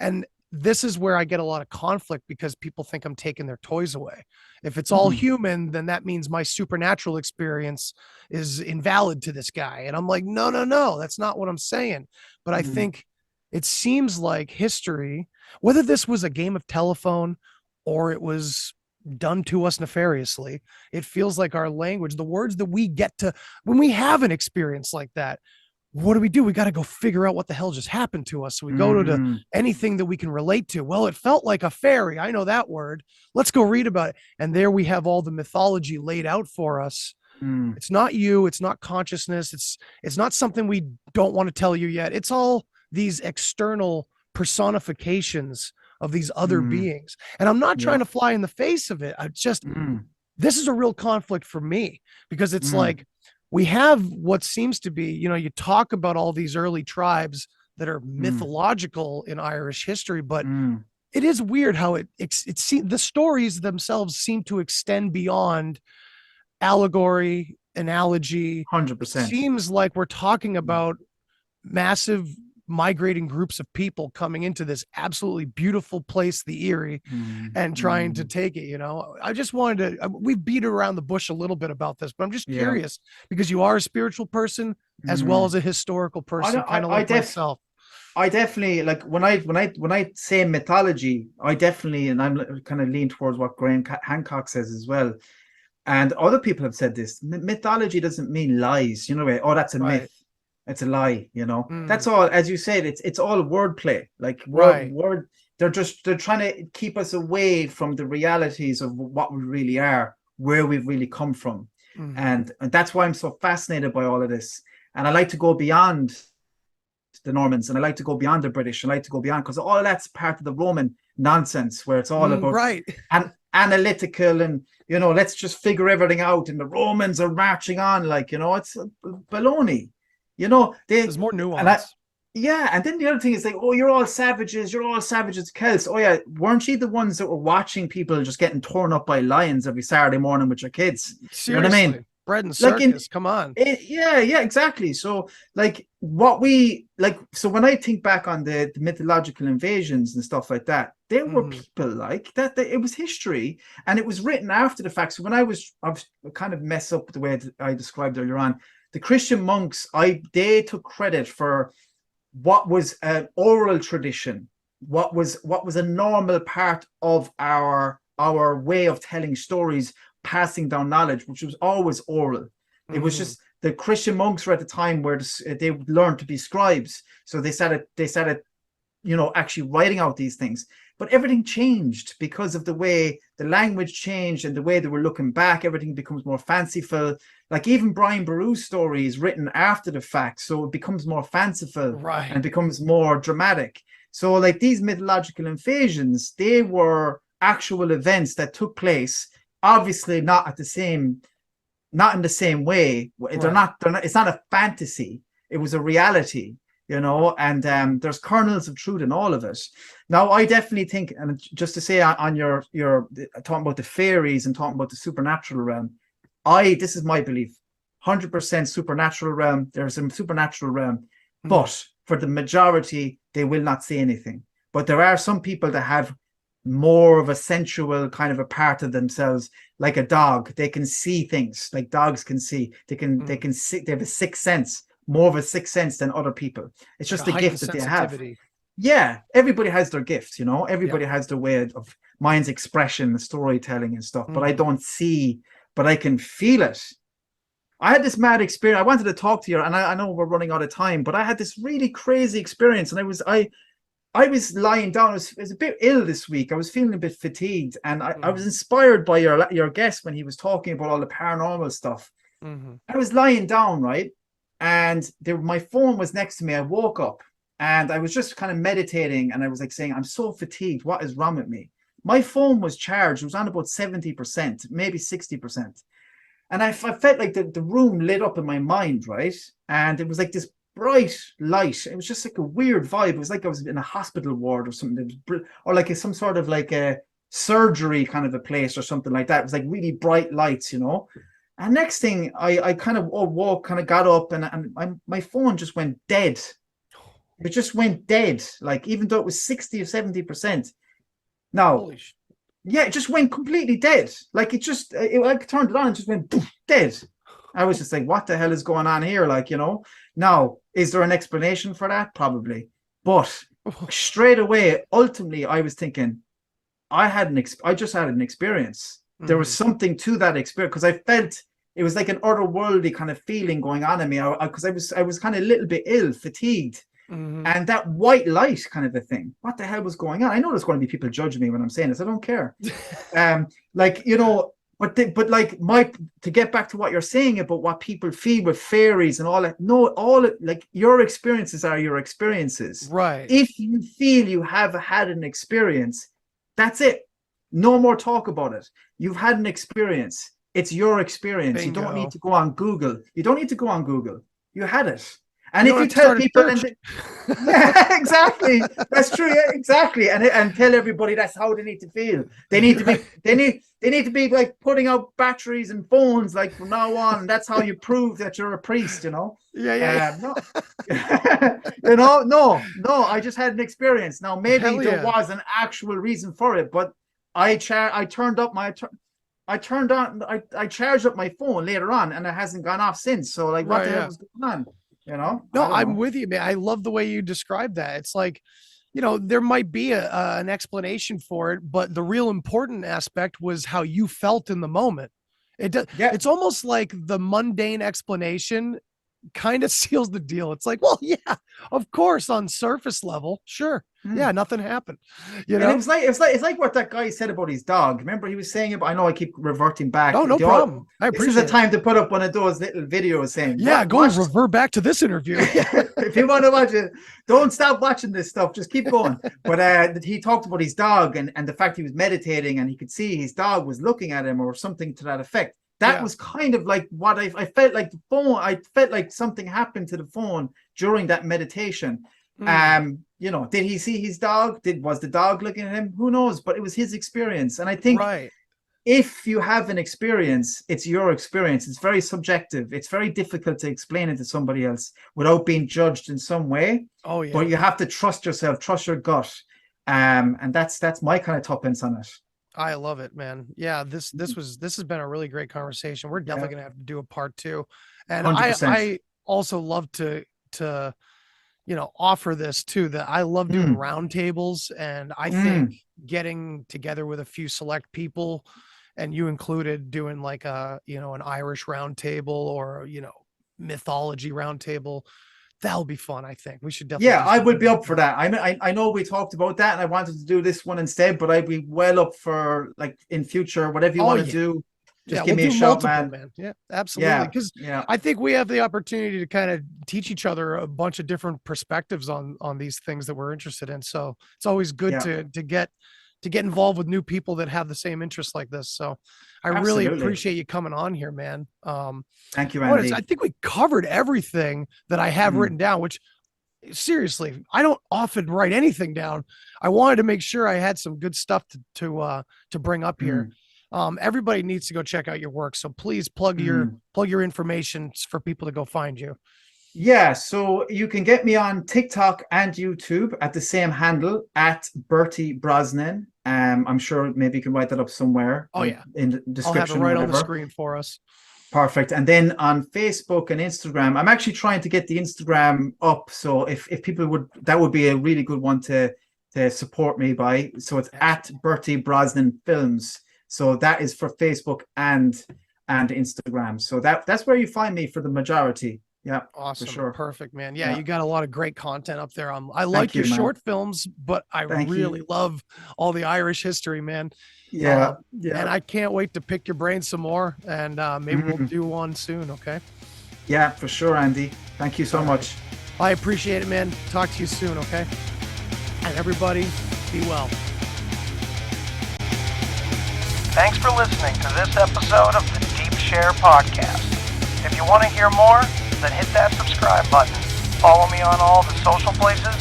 S1: And this is where I get a lot of conflict because people think I'm taking their toys away. If it's all human, then that means my supernatural experience is invalid to this guy. And I'm like, no, that's not what I'm saying. But I think it seems like history, whether this was a game of telephone or it was done to us nefariously, it feels like our language, the words that we get to, when we have an experience like that, what do? We got to go figure out what the hell just happened to us. So we go to anything that we can relate to. Well, it felt like a fairy. I know that word. Let's go read about it. And there we have all the mythology laid out for us. It's not you. It's not consciousness. It's not something we don't want to tell you yet. It's all these external personifications of these other beings. And I'm not trying to fly in the face of it. I just, this is a real conflict for me because it's like, we have what seems to be, you know, you talk about all these early tribes that are mythological in Irish history, but it is weird how the stories themselves seem to extend beyond allegory, analogy.
S7: 100%.
S1: It seems like we're talking about massive migrating groups of people coming into this absolutely beautiful place, the Erie, and trying to take it. You know, I just wanted to, we've beat around the bush a little bit about this, but I'm just curious because you are a spiritual person as well as a historical person, kind of like myself.
S7: I definitely, like when I say mythology, I definitely, and I'm kind of lean towards what Graham Hancock says as well. And other people have said this, mythology doesn't mean lies, you know, oh, that's a myth. It's a lie, you know. That's all, as you said, it's all wordplay. Like word, they're trying to keep us away from the realities of what we really are, where we've really come from. And that's why I'm so fascinated by all of this. And I like to go beyond the Normans, and I like to go beyond the British. I like to go beyond, because all of that's part of the Roman nonsense, where it's all about
S1: right.
S7: analytical, and let's just figure everything out. And the Romans are marching on, like, it's baloney.
S1: There's more nuance.
S7: And then the other thing is like, oh, you're all savages, Celts. Oh yeah, weren't you the ones that were watching people just getting torn up by lions every Saturday morning with your kids?
S1: Seriously,
S7: you know what I mean?
S1: Bread and circus, come on.
S7: Yeah, exactly. So like so when I think back on the mythological invasions and stuff like that, there were people like that, it was history, and it was written after the fact. So when I was kind of mess up the way that I described earlier on, the Christian monks, they took credit for what was an oral tradition, what was a normal part of our way of telling stories, passing down knowledge, which was always oral. It was just the Christian monks were at the time where they learned to be scribes, so they started actually writing out these things. But everything changed because of the way the language changed and the way they were looking back. Everything becomes more fanciful. Like even Brian Boru's story is written after the fact, so it becomes more fanciful,
S1: right,
S7: and becomes more dramatic. So like these mythological invasions, they were actual events that took place, obviously not in the same way. Right. They're not, it's not a fantasy. It was a reality, and there's kernels of truth in all of it. Now, I definitely think, and just to say on your talking about the fairies and talking about the supernatural realm, this is my belief, 100% supernatural realm. There's a supernatural realm, but for the majority, they will not see anything. But there are some people that have more of a sensual kind of a part of themselves, like a dog. They can see things like dogs can see. They can see. They have a sixth sense, more of a sixth sense than other people. It's just a gift that they have. Yeah, everybody has their gift, everybody has their way of mind's expression, the storytelling and stuff. But I don't see, but I can feel it. I had this mad experience. I wanted to talk to you, and I know we're running out of time, but I had this really crazy experience, and I was lying down. I was a bit ill this week. I was feeling a bit fatigued, and I was inspired by your guest when he was talking about all the paranormal stuff. I was lying down, right? And my phone was next to me. I woke up and I was just kind of meditating, and I was like saying, I'm so fatigued. What is wrong with me? My phone was charged. It was on about 70%, maybe 60%. And I felt like the room lit up in my mind, right? And it was like this bright light. It was just like a weird vibe. It was like I was in a hospital ward or something, or like some sort of like a surgery kind of a place or something like that. It was like really bright lights, And next thing, I kind of woke, kind of got up, and my phone just went dead. It just went dead, like even though it was 60 or 70%. Now, yeah, it just went completely dead. Like I turned it on and just went poof, dead. I was just like, what the hell is going on here? Like, Now, is there an explanation for that? Probably. But straight away, ultimately, I was thinking, I just had an experience. There was something to that experience, because I felt it was like an otherworldly kind of feeling going on in me, because I was kind of a little bit ill, fatigued. And that white light kind of a thing. What the hell was going on? I know there's going to be people judging me when I'm saying this. I don't care. But like to get back to what you're saying about what people feel with fairies and all that. No, like your experiences are your experiences.
S1: Right.
S7: If you feel you have had an experience, that's it. No more talk about it. You've had an experience. It's your experience.
S1: Bingo.
S7: You don't need to go on Google. You had it. And if you tell people, yeah, exactly, that's true, yeah, exactly, and tell everybody that's how they need to feel. They need to be like putting out batteries and phones like from now on. That's how you prove that you're a priest,
S1: No.
S7: No, I just had an experience. Now maybe there was an actual reason for it, but I charged up my phone later on, and it hasn't gone off since. So like, what the hell was going on?
S1: No, I'm with you, man. I love the way you describe that. It's like, there might be an explanation for it, but the real important aspect was how you felt in the moment. It's almost like the mundane explanation kind of seals the deal. It's like, well, yeah, of course, on surface level, sure. Yeah, nothing happened. You know,
S7: and it's like what that guy said about his dog. Remember, he was saying about. I know I keep reverting back.
S1: Oh, no problem. I appreciate
S7: this is the time to put up one of those little videos saying,
S1: yeah, go and revert back to this interview.
S7: If you want to watch it, don't stop watching this stuff. Just keep going. But he talked about his dog and the fact he was meditating and he could see his dog was looking at him or something to that effect. That was kind of like what I felt like the phone. I felt like something happened to the phone during that meditation. You know, did he see his dog? Was the dog looking at him? Who knows? But it was his experience. And I think if you have an experience, it's your experience. It's very subjective. It's very difficult to explain it to somebody else without being judged in some way. Oh, yeah. But you have to trust yourself, trust your gut. And that's my kind of tuppence on it.
S1: I love it, man. Yeah, this has been a really great conversation. We're definitely gonna have to do a part 2. And 100%. I also love to you know, offer this too, that I love doing roundtables, and I think getting together with a few select people, and you included, doing like a, you know, an Irish roundtable or, you know, mythology roundtable, that'll be fun. I think we should definitely.
S7: Yeah, I would be up for that. I know we talked about that, and I wanted to do this one instead, but I'd be well up for, like, in future, whatever you want to do. Just give me a shout, man.
S1: Yeah, absolutely. Because I think we have the opportunity to kind of teach each other a bunch of different perspectives on these things that we're interested in. So it's always good to get involved with new people that have the same interests like this. So I really appreciate you coming on here, man.
S7: Thank you, Andy.
S1: I think we covered everything that I have written down, which, seriously, I don't often write anything down. I wanted to make sure I had some good stuff to bring up here. Everybody needs to go check out your work. So please plug your information for people to go find you.
S7: Yeah, so you can get me on TikTok and YouTube at the same handle, at Bertie Brosnan. I'm sure maybe you can write that up somewhere.
S1: Oh yeah,
S7: in the description.
S1: I'll have it right on the screen for us.
S7: Perfect. And then on Facebook and Instagram, I'm actually trying to get the Instagram up. So if people would, that would be a really good one to support me by. So it's at Bertie Brosnan Films. So that is for Facebook and Instagram. So that's where you find me for the majority. Yeah,
S1: awesome.
S7: For sure.
S1: Perfect, man. Yeah, you got a lot of great content up there. I like your short films, but I really love all the Irish history, man.
S7: Yeah.
S1: And I can't wait to pick your brain some more, and maybe we'll do one soon. Okay.
S7: Yeah, for sure, Andy. Thank you so much.
S1: I appreciate it, man. Talk to you soon. Okay. And everybody, be well.
S8: Thanks for listening to this episode of the Deep Share Podcast. If you want to hear more, then hit that subscribe button. Follow me on all the social places.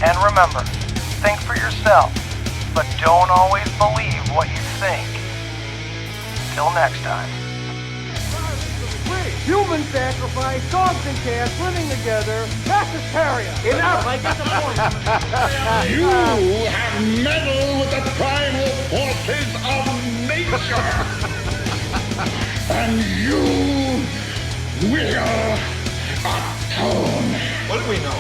S8: And remember, think for yourself, but don't always believe what you think. Till next time.
S2: Human sacrifice, dogs and cats living together, vegetarian. Enough, I get the point.
S4: You have meddled with the primal forces of nature. And you will atone.
S9: What do we know?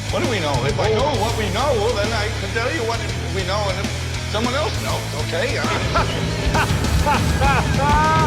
S9: What do we know? If I know what we know, then I can tell you what we know, and if someone else knows, okay? I mean...